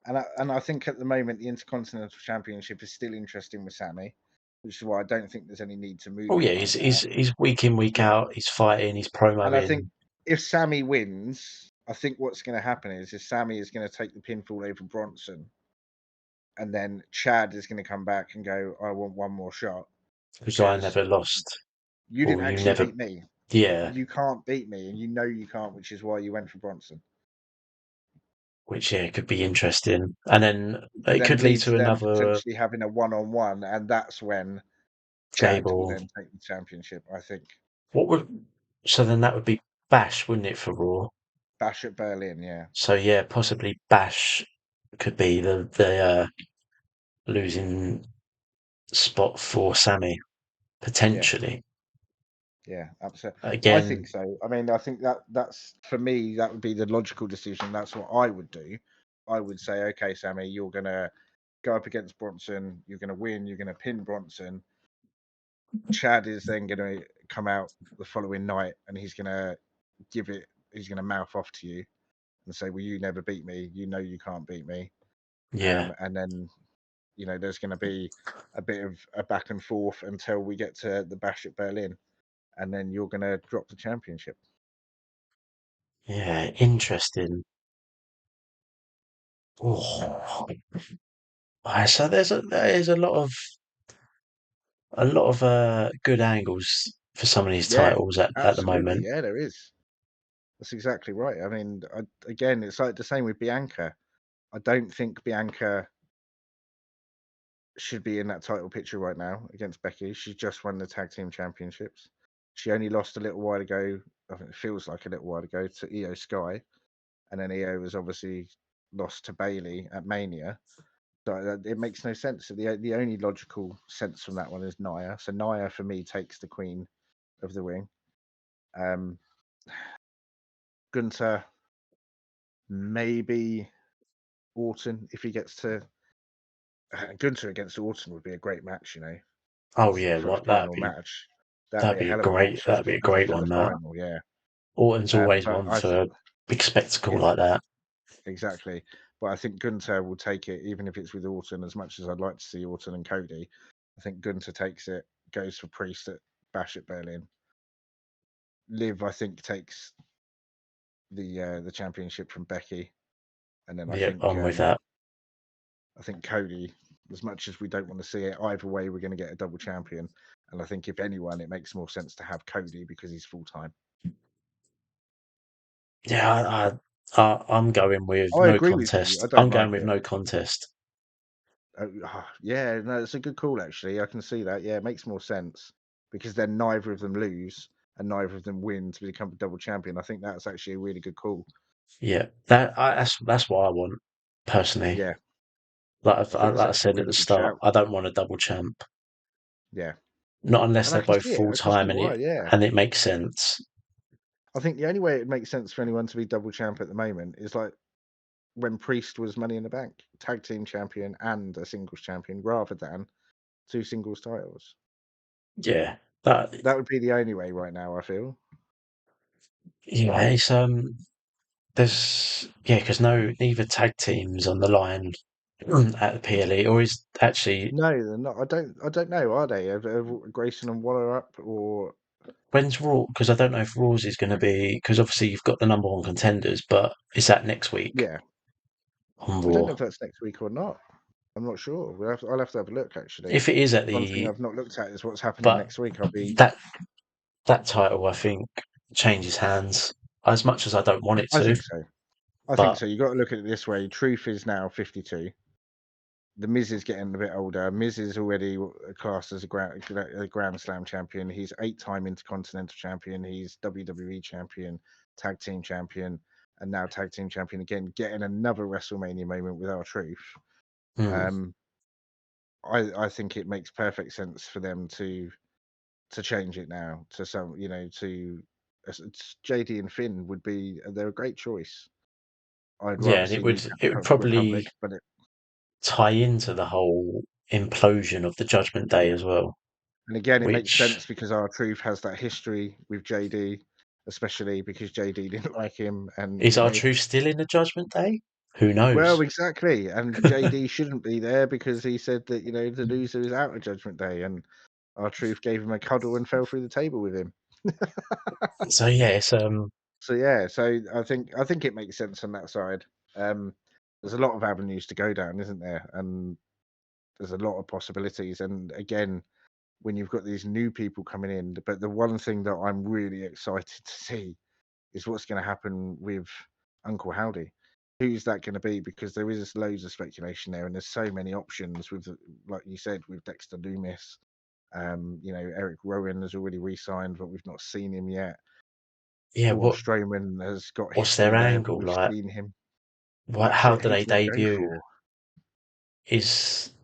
and I think at the moment the Intercontinental Championship is still interesting with Sammy, which is why I don't think there's any need to move Oh it yeah, right he's now. he's he's week in week Yeah, out. He's fighting. He's and I think promoing. if Sammy wins, I think what's going to happen is Sammy is going to take the pinfall over Bronson, and then Chad is going to come back and go, "I want one more shot Because I because never lost, you didn't or you actually never. beat me. Yeah, You can't beat me, and you know you can't, which is why you went for Bronson." which yeah could be interesting, and then To it then could lead lead to to them another potentially having a one-on-one, and that's when Chad will Gable. then take the championship. I think What would so then that would be Bash, wouldn't it, for Raw? Bash at Berlin, yeah, So yeah, possibly Bash could be the losing spot for Sammy yeah, potentially. yeah, absolutely. I think Again, so. I mean, I think that's for me. That would be the logical decision. That's what I would do. I would say, okay, Sammy, you're gonna go up against Bronson. You're gonna win. You're gonna pin Bronson. Chad is then gonna come out the following night, and he's gonna give it. He's gonna mouth off to you and say, "Well, you never beat me. You know you can't beat me." Yeah, and then there's going to be a bit of a back and forth until we get to the Bash at Berlin, and then you're going to drop the championship. yeah, interesting. Oh, so there's a lot of good angles for some of these Yeah, titles at the absolutely. moment. Yeah, there is. That's exactly right. I mean, again, it's like the same with Bianca. I don't think Bianca should be in that title picture right now against Becky. She just won the tag team championships. She only lost a little while ago. I think it feels like a little while ago to Io Sky, and then Io was obviously lost to Bailey at Mania. So it makes no sense. So the only logical sense from that one is Nia. So Nia for me takes the Queen of the Ring. Um, Gunter, maybe Orton if he gets to. Gunter against Orton would be a great match, Oh yeah, for a what final match. That'd be a hell of a match that'd be a great for the one. That final, yeah. Orton's always But one for a big spectacle like that. exactly. But I think Gunter will take it, even if it's with Orton. As much as I'd like to see Orton and Cody, I think Gunter takes it, goes for Priest at Bash at Berlin. Liv, I think, takes the championship from Becky, and then Yep, I'm with that. I think Cody. As much as we don't want to see it, either way, we're going to get a double champion. And I think if anyone, it makes more sense to have Cody because he's full time. Yeah, I'm going with I no agree with you. I contest. don't I'm going like with it. no contest. Yeah, no, it's a good call actually. I can see that. Yeah, it makes more sense because then neither of them lose and neither of them win to become a double champion. I think that's actually a really good call. Yeah, that's what I want personally. Yeah, I think Like that's I actually a said at really the good start, shout. I don't want a double champ. Yeah, Not unless and I they're can both see it. full I can see time why. Yeah, and it makes sense. I think the only way it makes sense for anyone to be double champ at the moment is like when Priest was Money in the Bank, tag team champion and a singles champion, rather than two singles titles. Yeah, that That would be the only way right now, I feel. yeah, it's there's yeah, because neither tag teams on the line at the PLE, or is actually No, they're not. I don't know. Are they? Have Grayson and Waller up, or when's Raw? Because I don't know if Raw's is going to be because obviously you've got the number one contenders, but is that next week yeah? on I don't know Raw? if that's next week or not. I'm not sure. I'll have to have a look. Actually, If it is at one thing the I've not looked at is what's happening but next week. I'll be. that that title I think changes hands as much as I don't want it I to, think so. I think but so. You got to look at it this way. Truth is now 52. The Miz is getting a bit older. Miz is already classed as a Grand Slam champion. He's 8-time Intercontinental champion. He's WWE champion, tag team champion, and now tag team champion again, getting another WrestleMania moment with our Truth. hmm, Um, I think it makes perfect sense for them to change it now to some, to JD and Finn would be they're a great choice. I'd yeah, rather and see New it would Republic, probably but it, tie into the whole implosion of the Judgment Day yeah. as well, And again, it makes which sense because our Truth has that history with JD, especially because JD didn't like him, and is our truth still in the Judgment Day? Who well, knows? exactly. And JD shouldn't be there because he said that the loser is out of Judgment Day, and our Truth gave him a cuddle and fell through the table with him. So yeah, So yeah, so I think it makes sense on that side. Um, there's a lot of avenues to go down, isn't there? And there's a lot of possibilities. And again, when you've got these new people coming in, but the one thing that I'm really excited to see is what's going to happen with Uncle Howdy. Who's that going to be? Because there is loads of speculation there, and there's so many options with, like you said, with Dexter Loomis. Eric Rowan has already re-signed, but we've not seen him yet. yeah. Braun Strowman has got What's their history there, but angle we've like? seen him. What? That's How it. do Who they do they go debut? for? Is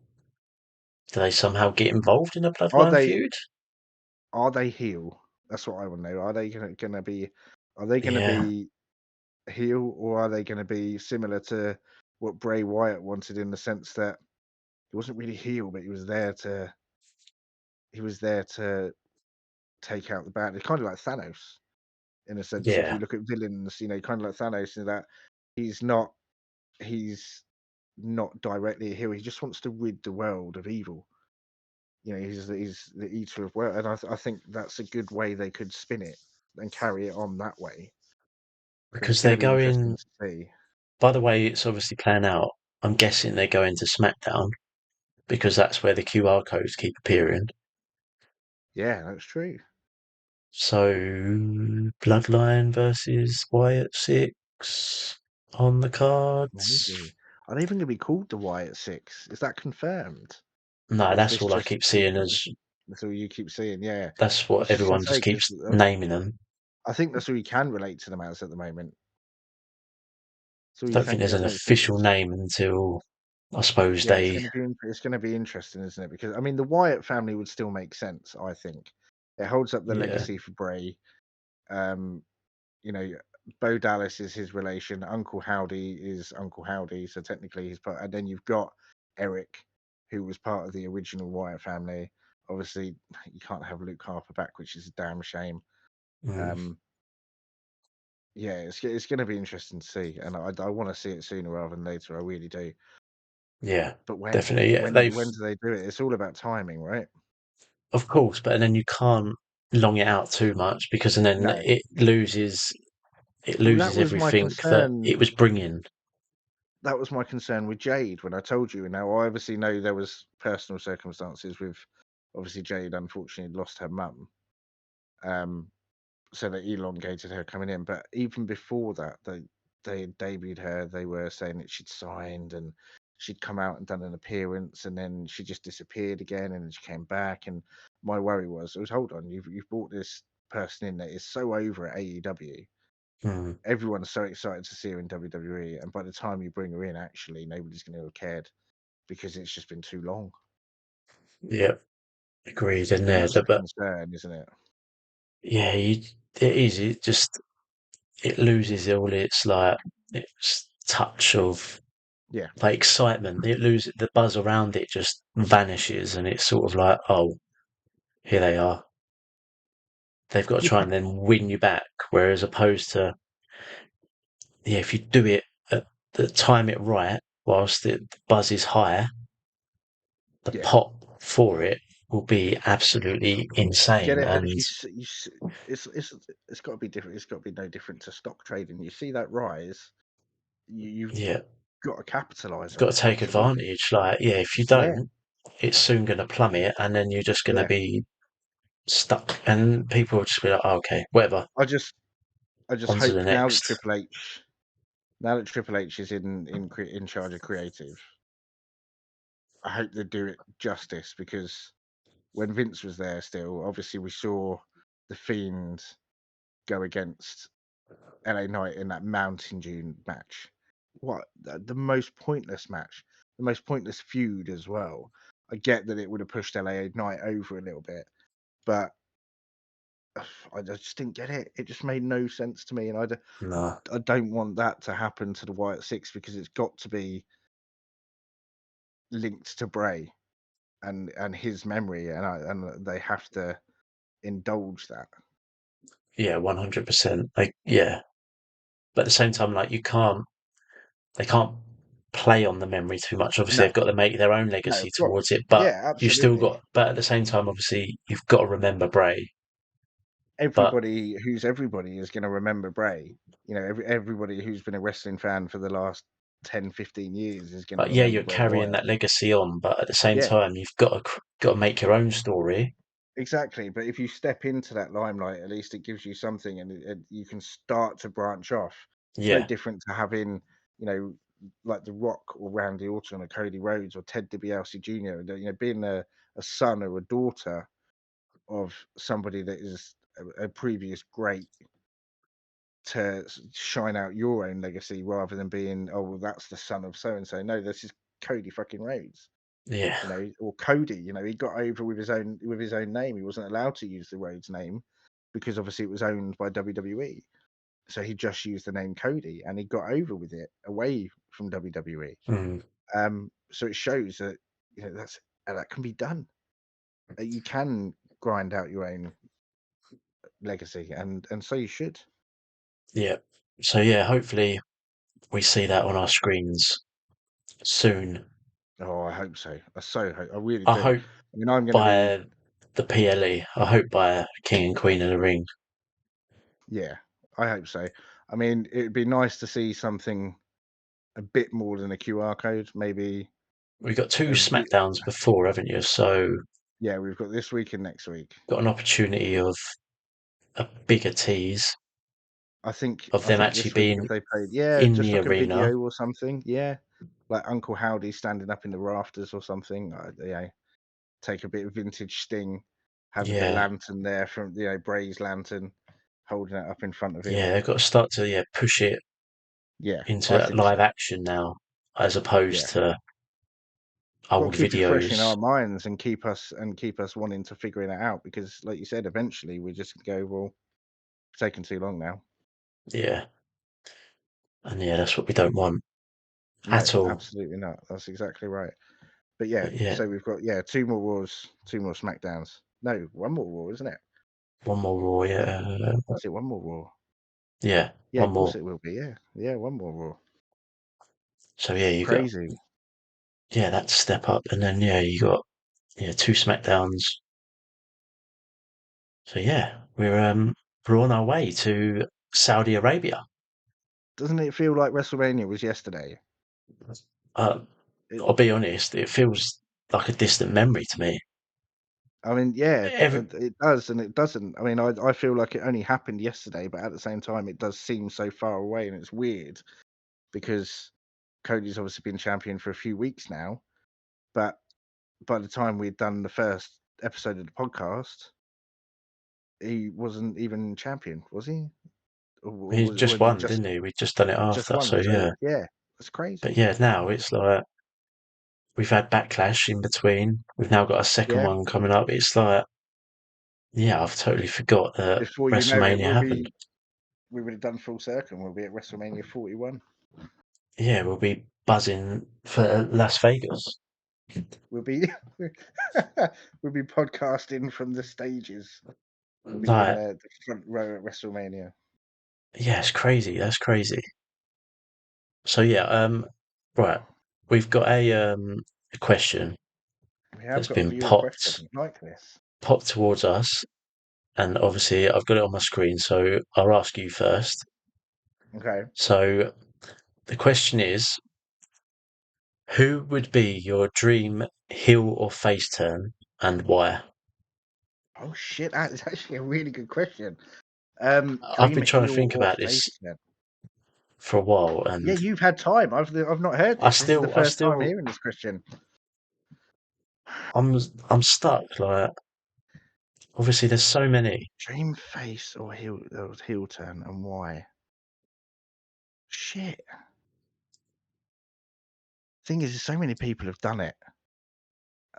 do they somehow get involved in a Are bloodline they feud? are they heel? That's what I want to know. Are they gonna be? Are they gonna Yeah, be heel, or are they gonna be similar to what Bray Wyatt wanted in the sense that he wasn't really heel, but he was there to take out the bad. It's kind of like Thanos in a sense. If yeah, you look at villains, kind of like Thanos in that he's not he's not directly a hero. He just wants to rid the world of evil. He's the eater of world, and I think that's a good way they could spin it and carry it on that way. But it's because going they're to be interesting going. to see. By the way, it's obviously planned out. I'm guessing they're going to SmackDown because that's where the QR codes keep appearing. Yeah, that's true. So, Bloodline versus Wyatt Six on the cards. Maybe. Are they even going to be called the Wyatt Six? Is that confirmed, No, or is that's this all I just keep seeing as. that's all you keep seeing? Yeah, That's I what was just going everyone to just say because keeps naming them. I think that's all you can relate to them as at the moment. That's all I you don't think think. there's I an don't think official it's. name until I suppose Yeah, it's they. going to be it's going to be interesting, isn't it? Because I mean, the Wyatt family would still make sense. I think it holds up the Yeah. legacy for Bray. Um, you know, Bo Dallas is his relation. Uncle Howdy is Uncle Howdy, so technically he's part. And then you've got Eric, who was part of the original Wyatt family. Obviously, you can't have Luke Harper back, which is a damn shame. Mm, Um, yeah, it's going to be interesting to see, and I want to see it sooner rather than later. I really do. yeah. But when Definitely. Yeah. when They've. when do they do it? It's all about timing, right? Of course, but then you can't long it out too much because then No. it Well, that loses was my everything that concern. it was bringing. That was my concern with Jade when I told you. Now, I obviously know there was personal circumstances with, obviously Jade unfortunately lost her mum, um, so they elongated her coming in. But even before that, they had debuted her. They were saying that she'd signed and she'd come out and done an appearance, and then she just disappeared again, and then she came back. And my worry was hold on, you've brought this person in that is so over at AEW. Mm, Everyone's so excited to see her in WWE, and by the time you bring her in, actually nobody's going to have cared because it's just been too long. yeah, agreed. And And there, that's the but concern, isn't it? yeah, it is. It just it loses all its its touch of Yeah. like excitement. It loses the buzz around it, just vanishes, and it's sort of like, oh, here they are. They've got to try Yeah. and then win you back. Whereas opposed to yeah, if you do it at the time it right, whilst the buzz is high, the Yeah. pop for it will be absolutely Get insane. it, but if And it's got to be different. It's got to be no different to stock trading. You see that rise, you've yeah, got to capitalize you've on got to it. take Absolutely. advantage. Like, yeah, if you Yeah. don't, it's soon going to plummet, and then you're just going to Yeah. be stuck. And people will just be like, oh, okay, whatever, I just I just on to the hope next. now that Triple H is in charge of creative, I hope they do it justice because when Vince was there still, obviously we saw the Fiend go against LA Knight in that Mountain Dew match. What the most pointless match, the most pointless feud as well. I get that it would have pushed LA Knight over a little bit, but I just didn't get it. It just made no sense to me, and No, I don't want that to happen to the Wyatt Six because it's got to be linked to Bray and his memory, and they have to indulge that. yeah, 100%. Like, yeah, but at the same time, like, they can't play on the memory too much. Obviously, No, they've got to make their own no, legacy of towards course, it, but yeah, you've still absolutely. got, but at the same time, obviously, you've got to remember Bray. But Everybody is going to remember Bray. Everybody who's been a wrestling fan for the last 10, 15 years is going to But yeah, remember you're Bray carrying Wyatt. that legacy on, but at the same Yeah, time, you've got to make your own story. exactly. But if you step into that limelight, at least it gives you something, and you can start to branch off. It's no Yeah, different to having, you know, like The Rock or Randy Orton or Cody Rhodes or Ted DiBiase Jr. Being a son or a daughter of somebody that is a previous great to shine out your own legacy rather than being, oh, well, that's the son of so and so. No, this is Cody fucking Rhodes, yeah, or Cody. He got over with his own name. He wasn't allowed to use the Rhodes name because obviously it was owned by WWE. So he just used the name Cody, and he got over with it away from WWE. mm, So it shows that that can be done. That you can grind out your own legacy, and so you should. yeah. So yeah, hopefully we see that on our screens soon. Oh, I hope so. I so hope. I really I do. hope I mean, I'm going to be. by the PLE. I hope by King and Queen of the Ring. Yeah, I hope so. I mean, it'd be nice to see something a bit more than a QR code. Maybe We've got two a bit. SmackDowns before, haven't you? So Yeah, we've got this week and next week. got an opportunity of a bigger tease I think. of I them think actually this week if being they played, yeah, in just the like a arena. video or something. Yeah, like Uncle Howdy standing up in the rafters or something. Yeah, take a bit of vintage Sting, have the Yeah, lantern there from Bray's lantern, holding it up in front of him. yeah, they've got to start to push it Yeah, I into think so. live action now, as Yeah, opposed to got to old keep it fresh in videos. our minds and keep us wanting to figuring it out because, like you said, eventually we just go, well, it's taking too long now. Yeah, and yeah, that's what we don't want No, at all. absolutely not. That's exactly right. But yeah, But yeah, so we've got two more Raws, two more SmackDowns. No, one more Raw, isn't it? one more Raw. Yeah, Is it one more Raw? yeah, Yeah, one of course more. it will be. Yeah, yeah, one more Raw. So yeah, you got Crazy. that step up, and then you got two SmackDowns. So yeah, we're on our way to Saudi Arabia. Doesn't it feel like WrestleMania was yesterday? Uh, It, I'll be honest, it feels like a distant memory to me. I mean, yeah, Every, it does and it doesn't. I mean, I feel like it only happened yesterday, but at the same time, it does seem so far away, and it's weird because Cody's obviously been champion for a few weeks now. But by the time we'd done the first episode of the podcast, he wasn't even champion, was he? Or he or just had he won, just didn't he? We just done it just after, won? so So yeah. yeah, that's But crazy. yeah, now it's like we've had Backlash in between. We've now got a second Yeah, one coming up. It's like, yeah, I've totally forgot that before you know it, WrestleMania happened. we would have done full circle. We'll be at WrestleMania 41. Yeah, we'll be buzzing for Las Vegas. We'll be we'll be podcasting from the stages. We'll be in Like, the front row at WrestleMania. yeah, it's crazy. That's crazy. So yeah, right, we've got a question We have that's got a been viewer question like this. popped towards us, and obviously I've got it on my screen, so I'll ask you first. Okay. So the question is, who would be your dream heel or face turn, and why? Oh shit, that is actually a really good question. I've Dream been trying to heel think or about this face then? for a while, Yeah, and you've had time. I've not heard I this. This is the still, I first time still, hearing this question. I'm stuck. Like, obviously, there's so many. Dream face or heel turn and why? Shit. Thing is, so many people have done it.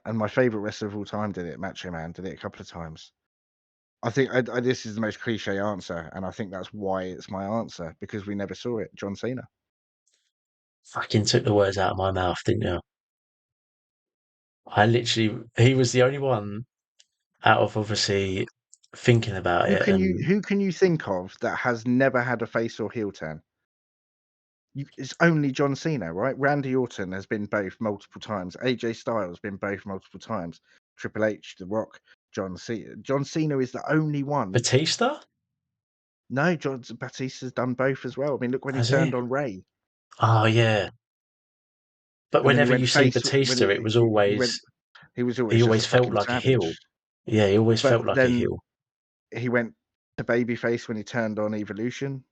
And my favorite wrestler of all time did it. Macho Man did it a couple of times. I think this is the most cliche answer, and I think that's why it's my answer because we never saw it. John Cena. Fucking took the words out of my mouth, didn't you? I literally, he was the only one out of obviously thinking about it, and Who can you think of that has never had a face or heel turn? It's only John Cena, right? Randy Orton has been both multiple times. AJ Styles has been both multiple times. Triple H, The Rock, John Cena. John Cena is the only one. Batista, No, John Batista's done both as well. I mean, look when he has he? turned on Ray, Oh yeah, but and then he whenever went you see face when Batista, it was he went. always He was he always just a always felt fucking like a heel. savage. Yeah, he always But felt like a then heel. he went to babyface when he turned on Evolution.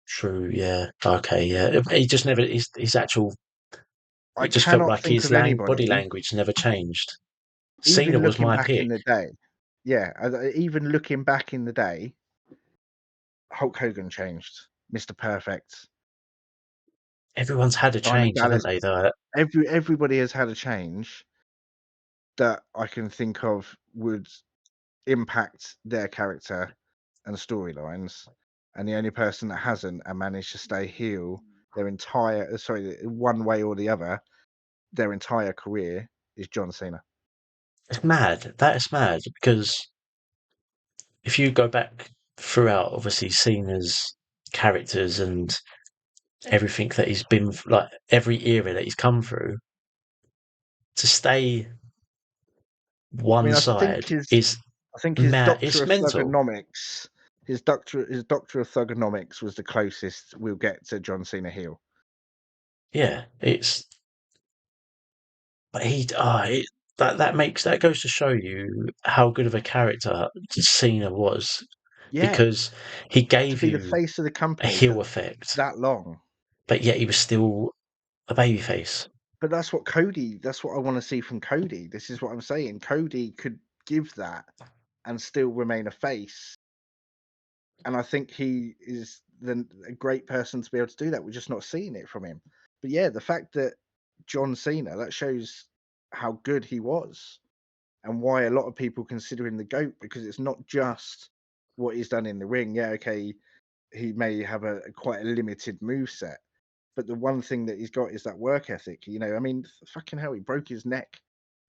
True. Yeah. Okay. Yeah. He just never his actual. I It just felt cannot like think his of body anybody, language never changed. Cena even was looking my back in pick. the day. Yeah, even looking back in the day, Hulk Hogan changed. Mr. Perfect, Everyone's had a Diamond change, haven't Dallas. they? Though. Everybody has had a change that I can think of would impact their character and storylines. And the only person that hasn't and managed to stay heel their entire, sorry, one way or the other, their entire career is John Cena. It's mad. That is mad because if you go back throughout, obviously Cena's characters and everything that he's been like every era that he's come through to stay I mean, one side is I think his mad. Doctor It's of mental. Thugonomics, his Doctor of Thugonomics was the closest we'll get to John Cena heel. Yeah, it's but that goes to show you how good of a character Cena was Yeah, because he to gave be the you face of the a company for heel effect, that long. but yet he was still a babyface. But that's what I want to see from Cody. This is what I'm saying. Cody could give that and still remain a face. And I think he is a great person to be able to do that. We're just not seeing it from him. But yeah, the fact that John Cena, that shows how good he was and why a lot of people consider him the GOAT, because it's not just what he's done in the ring. Yeah, okay, he may have a quite a limited move set, but the one thing that he's got is that work ethic. You know, I mean, fucking hell, he broke his neck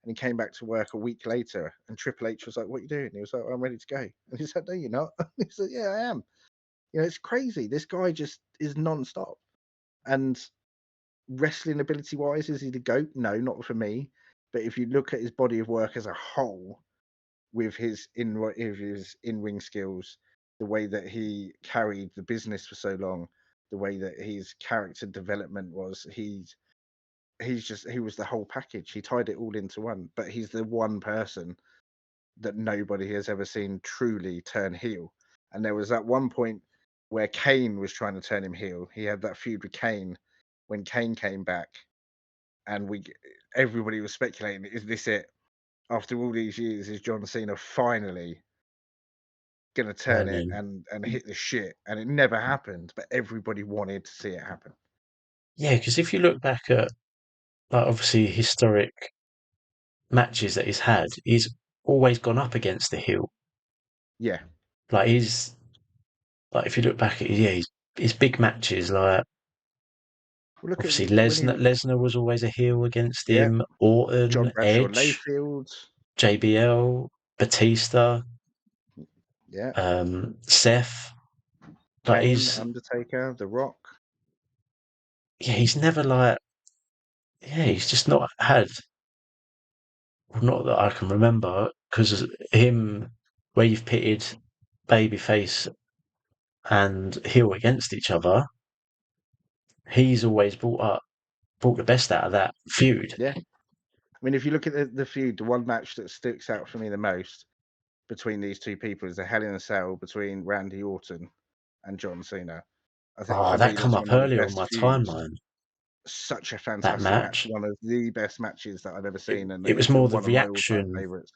and he came back to work a week later, and Triple H was like, "What are you doing?" He was like, "I'm ready to go." And he said, "No, you're not." He said, "Yeah, I am." You know, it's crazy. This guy just is non-stop. And wrestling ability wise, is he the GOAT? No, not for me. But if you look at his body of work as a whole, with his in-ring skills, the way that he carried the business for so long, the way that his character development was, he was the whole package. He tied it all into one. But he's the one person that nobody has ever seen truly turn heel. And there was that one point where Kane was trying to turn him heel. He had that feud with Kane when Kane came back, and everybody was speculating, is this it? After all these years, is John Cena finally going to turn And it then and hit the shit? And it never happened, but everybody wanted to see it happen. yeah, because if you look back at like obviously historic matches that he's had, he's always gone up against the heel. Yeah. Like he's like if you look back at his big matches, like Well, look at obviously when he, Lesnar was always a heel against yeah, him. John Orton, Bradshaw Edge, Layfield, JBL, Batista, yeah, Seth. Like Kane, Undertaker, The Rock. he's never like he's just not had well, not that I can remember because him where you've pitted babyface and heel against each other, he's always brought the best out of that feud. Yeah. I mean, if you look at the feud, the one match that sticks out for me the most between these two people is the Hell in a Cell between Randy Orton and John Cena. I think Oh, for that me, come that's up one of the earlier on best my feuds. timeline. Such a That fantastic match, match. one of the best matches that I've ever seen, and It was it's more the one of my all-time reaction favorites.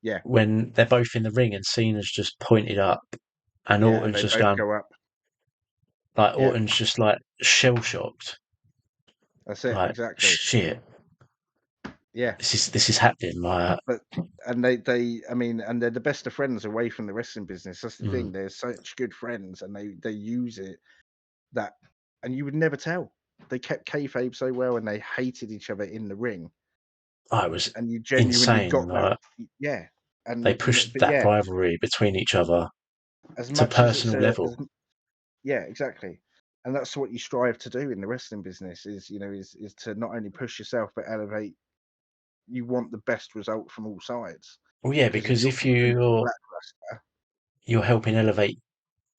Yeah, when they're both in the ring and Cena's just pointed up and yeah, and Orton's they just both going go up. like Yeah, Orton's just like shell shocked. that's it, Like exactly. shit, Yeah, this is happening. Like but and I mean, and they're the best of friends away from the wrestling business. That's the thing. mm, They're such good friends, and they use it that, and you would never tell. They kept kayfabe so well, and they hated each other in the ring, it was and you genuinely insane. got that. Like Yeah, they and pushed but that yeah, rivalry between each other as to much as it's personal level. yeah, exactly. And that's what you strive to do in the wrestling business is, is to not only push yourself but elevate. You want the best result from all sides. Well, yeah, Because if because you're if presenting you're lackluster, you're helping elevate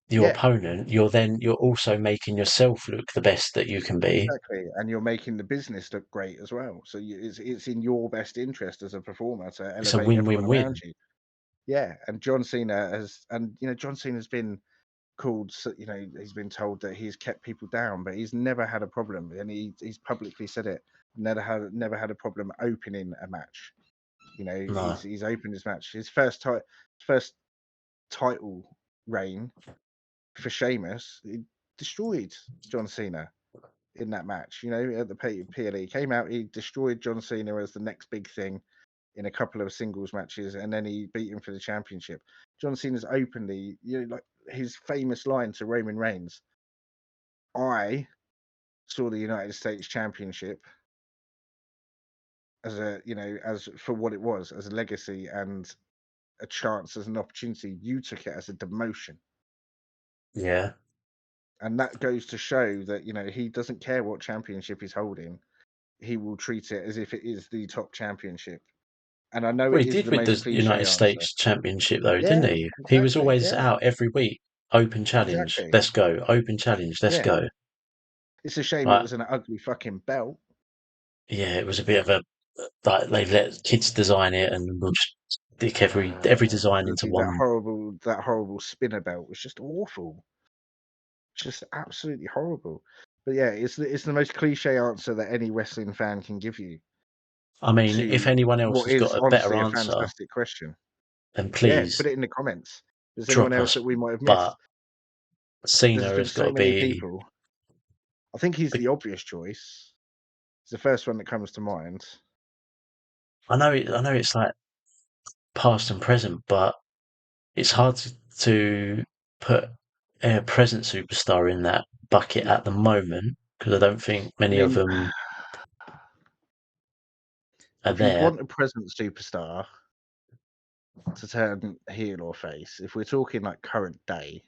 your yeah, opponent, you're also making yourself look the best that you can be. exactly, and you're making the business look great as well. So it's in your best interest as a performer to It's a elevate everyone around win-win-win. you. Yeah, and John Cena has, and John Cena's been called, he's been told that he's kept people down, but he's never had a problem, and he's publicly said it. Never had a problem opening a match. No, He's opened his match. His first title reign for Sheamus, he destroyed John Cena in that match. At the PLE, came out, he destroyed John Cena as the next big thing in a couple of singles matches, and then he beat him for the championship. John Cena's openly, like his famous line to Roman Reigns: "I saw the United States Championship as as for what it was, as a legacy and a chance, as an opportunity. You took it as a demotion." yeah, And that goes to show that, he doesn't care what championship he's holding. He will treat it as if it is the top championship. And I know Well, it he is did the with most the cliche United answer. States Championship, though, didn't Yeah, he? He was exactly. always Yeah, out every week. Open challenge, exactly. let's go. Open challenge, let's Yeah. go. It's a shame it Like, was an ugly fucking belt. yeah, it was a bit of a like they let kids design it, and we'll just stick every design into one. That horrible spinner belt was just awful. Just absolutely horrible. But yeah, it's the most cliche answer that any wrestling fan can give you I mean, if to anyone else what has is got a better honestly a answer, fantastic question. then Yeah, please put it in the comments. If there's anyone drop else us. that we might have But missed. Cena There's been has got so to many be. people. I think he's the obvious choice. It's the first one that comes to mind. I know it. I know it's like past and present, but it's hard to put a present superstar in that bucket at the moment because I don't think I many of mean, them are if you there. want a present superstar to turn heel or face, if we're talking like current day,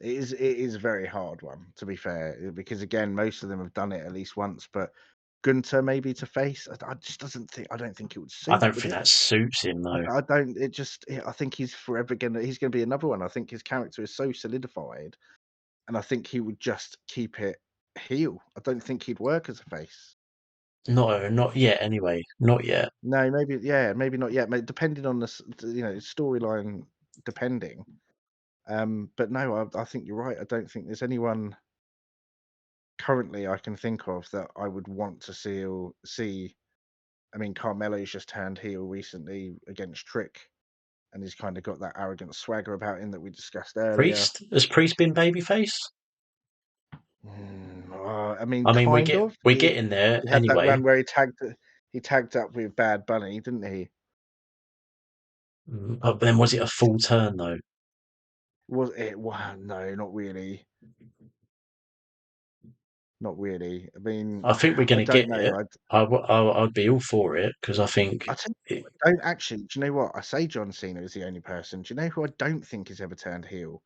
it is a very hard one, to be fair, because again, most of them have done it at least once. But Gunter maybe to face, I just doesn't think I don't think it would I suit, don't would think it? that suits him though. I don't. I think he's gonna be another one. I think his character is so solidified, and I think he would just keep it heel. I don't think he'd work as a face. Not yet. Anyway, not yet. No, maybe yeah, maybe not yet. Depending on storyline, depending. But no, I think you're right. I don't think there's anyone currently I can think of that I would want to see. I mean, Carmelo's just turned heel recently against Trick, and he's kind of got that arrogant swagger about him that we discussed earlier. Priest has Priest been babyface? I mean, I mean, kind of. we're He getting there he had that anyway. run where he tagged up with Bad Bunny, didn't he? But then was it a He full turn though? was it? Wow, no, not really, not really. I mean, I think we're I going to don't get know. it. I'd be all for it because I think I tell it, you, I don't actually. Do you know what? I say John Cena is the only person. Do you know who I don't think has ever turned heel?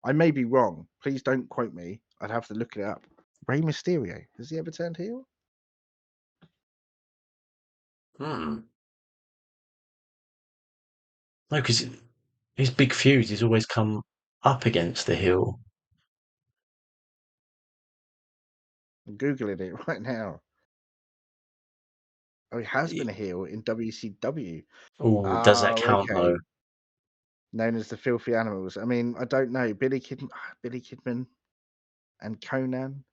I may be wrong. Please don't quote me. I'd have to look it up. Rey Mysterio, has he ever turned heel? hmm. No, because his big feuds, he's always come up against the hill. I'm googling it right now. Oh, he has been a heel in WCW. Oh, does that Oh, count though? okay. Known as the Filthy Animals. I mean, I don't know. Billy Kidman and Conan.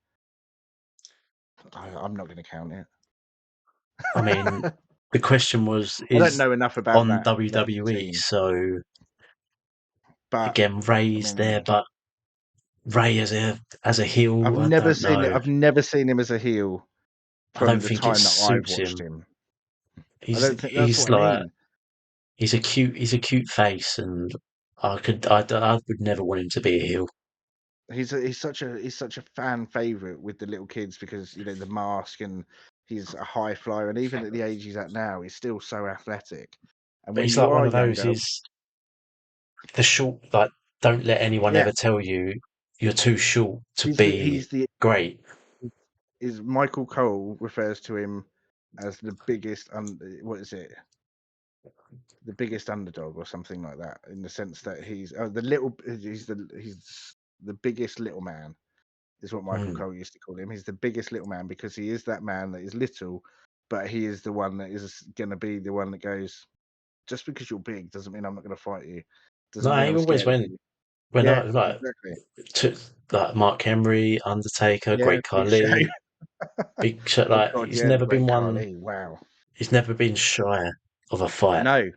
I'm not going to count it. I mean, the question was I don't is know enough about on that WWE, team, so but again, I Ray's there, mean, but Ray as a heel, I've I never don't seen it. know. I've never seen him as a heel I don't from the think it time that I've suits watched him. him. I He's don't think that's he's what I like mean. he's a cute face, and I would never want him to be a heel. He's such a fan favorite with the little kids because the mask, and he's a high flyer, and even at the age he's at now, he's still so athletic. And But when he's you like one are of those younger, is the short like don't let anyone yeah, ever tell you you're too short to he's the be he's the great. is Michael Cole refers to him as the biggest what is it? The biggest underdog or something like that, in the sense that he's the biggest little man is what Michael Hmm. Cole used to call him. He's the biggest little man because he is that man that is little, but he is the one that is going to be the one that goes. Just because you're big doesn't mean I'm not going to fight you. Doesn't No, mean he I'm always scared of went you. when I Yeah, like exactly. took like Mark Henry, Undertaker, Yeah, Great Big Show. Khali, Big Shot. Oh Like God, yeah, the Great Khali. Wow. he's never been shy of a fight. No,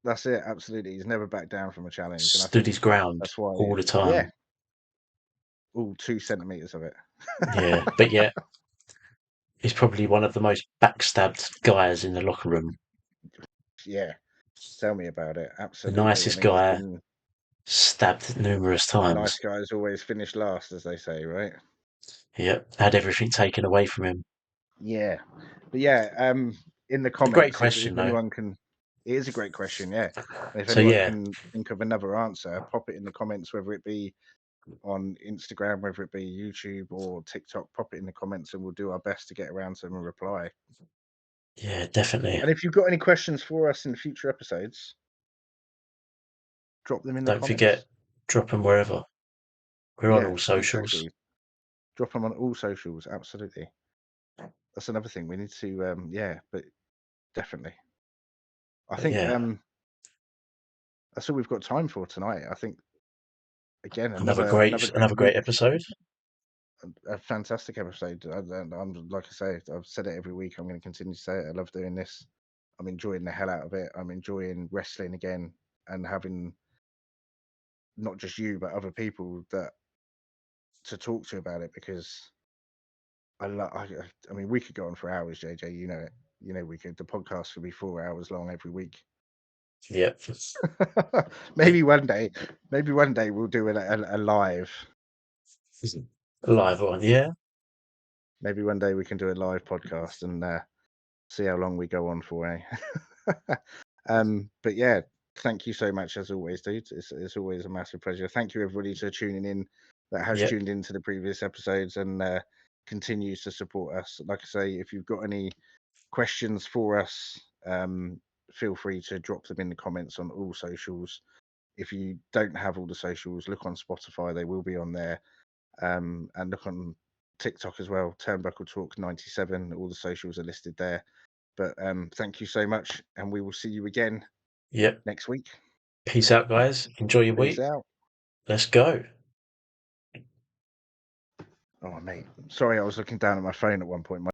that's it. Absolutely, he's never backed down from a challenge, and I Stood think his ground that's why. all the Yeah, time. all 2 centimeters of it. Yeah, but yet he's probably one of the most backstabbed guys in the locker room. Yeah, tell me about it. The Absolutely. I nicest mean, he's guy, been stabbed numerous nice times. guys always finish last, as they say, right? Yep, had everything taken away from him. Yeah, but yeah, in the A great comments, if question though. anyone can, It is a great question, yeah. And if So anyone yeah, can think of another answer, pop it in the comments, whether it be on Instagram, whether it be YouTube or TikTok, pop it in the comments and we'll do our best to get around to them and reply. yeah, definitely. And if you've got any questions for us in future episodes, drop them in the Don't forget, comments. drop them wherever. We're on Yeah, all socials. exactly. Drop them on all socials. Absolutely. That's another thing we need to, yeah, but definitely. I But think yeah, that's all we've got time for tonight. I think again another another great great week, episode. a fantastic episode. I'm like I say, I've said it every week. I'm going to continue to say it. I love doing this. I'm enjoying the hell out of it. I'm enjoying wrestling again and having not just you but other people that to talk to about it because I mean, we could go on for hours, JJ. You know it. You know we could. The podcast could be 4 hours long every week. Yep. maybe one day, maybe one day we'll do a live. Live on, yeah. Maybe one day we can do a live podcast and see how long we go on for. But yeah, thank you so much as always, dude. It's always a massive pleasure. Thank you everybody for tuning in that has Yep. tuned into the previous episodes and continues to support us. Like I say, if you've got any questions for us, feel free to drop them in the comments on all socials. If you don't have all the socials, look on Spotify, they will be on there. And look on TikTok as well, Turnbuckle Talk 97. All the socials are listed there. But thank you so much, and we will see you again Yep. next week. Peace out, guys. Enjoy your Peace week. out. Let's go. Oh, mate. Sorry, I was looking down at my phone at one point.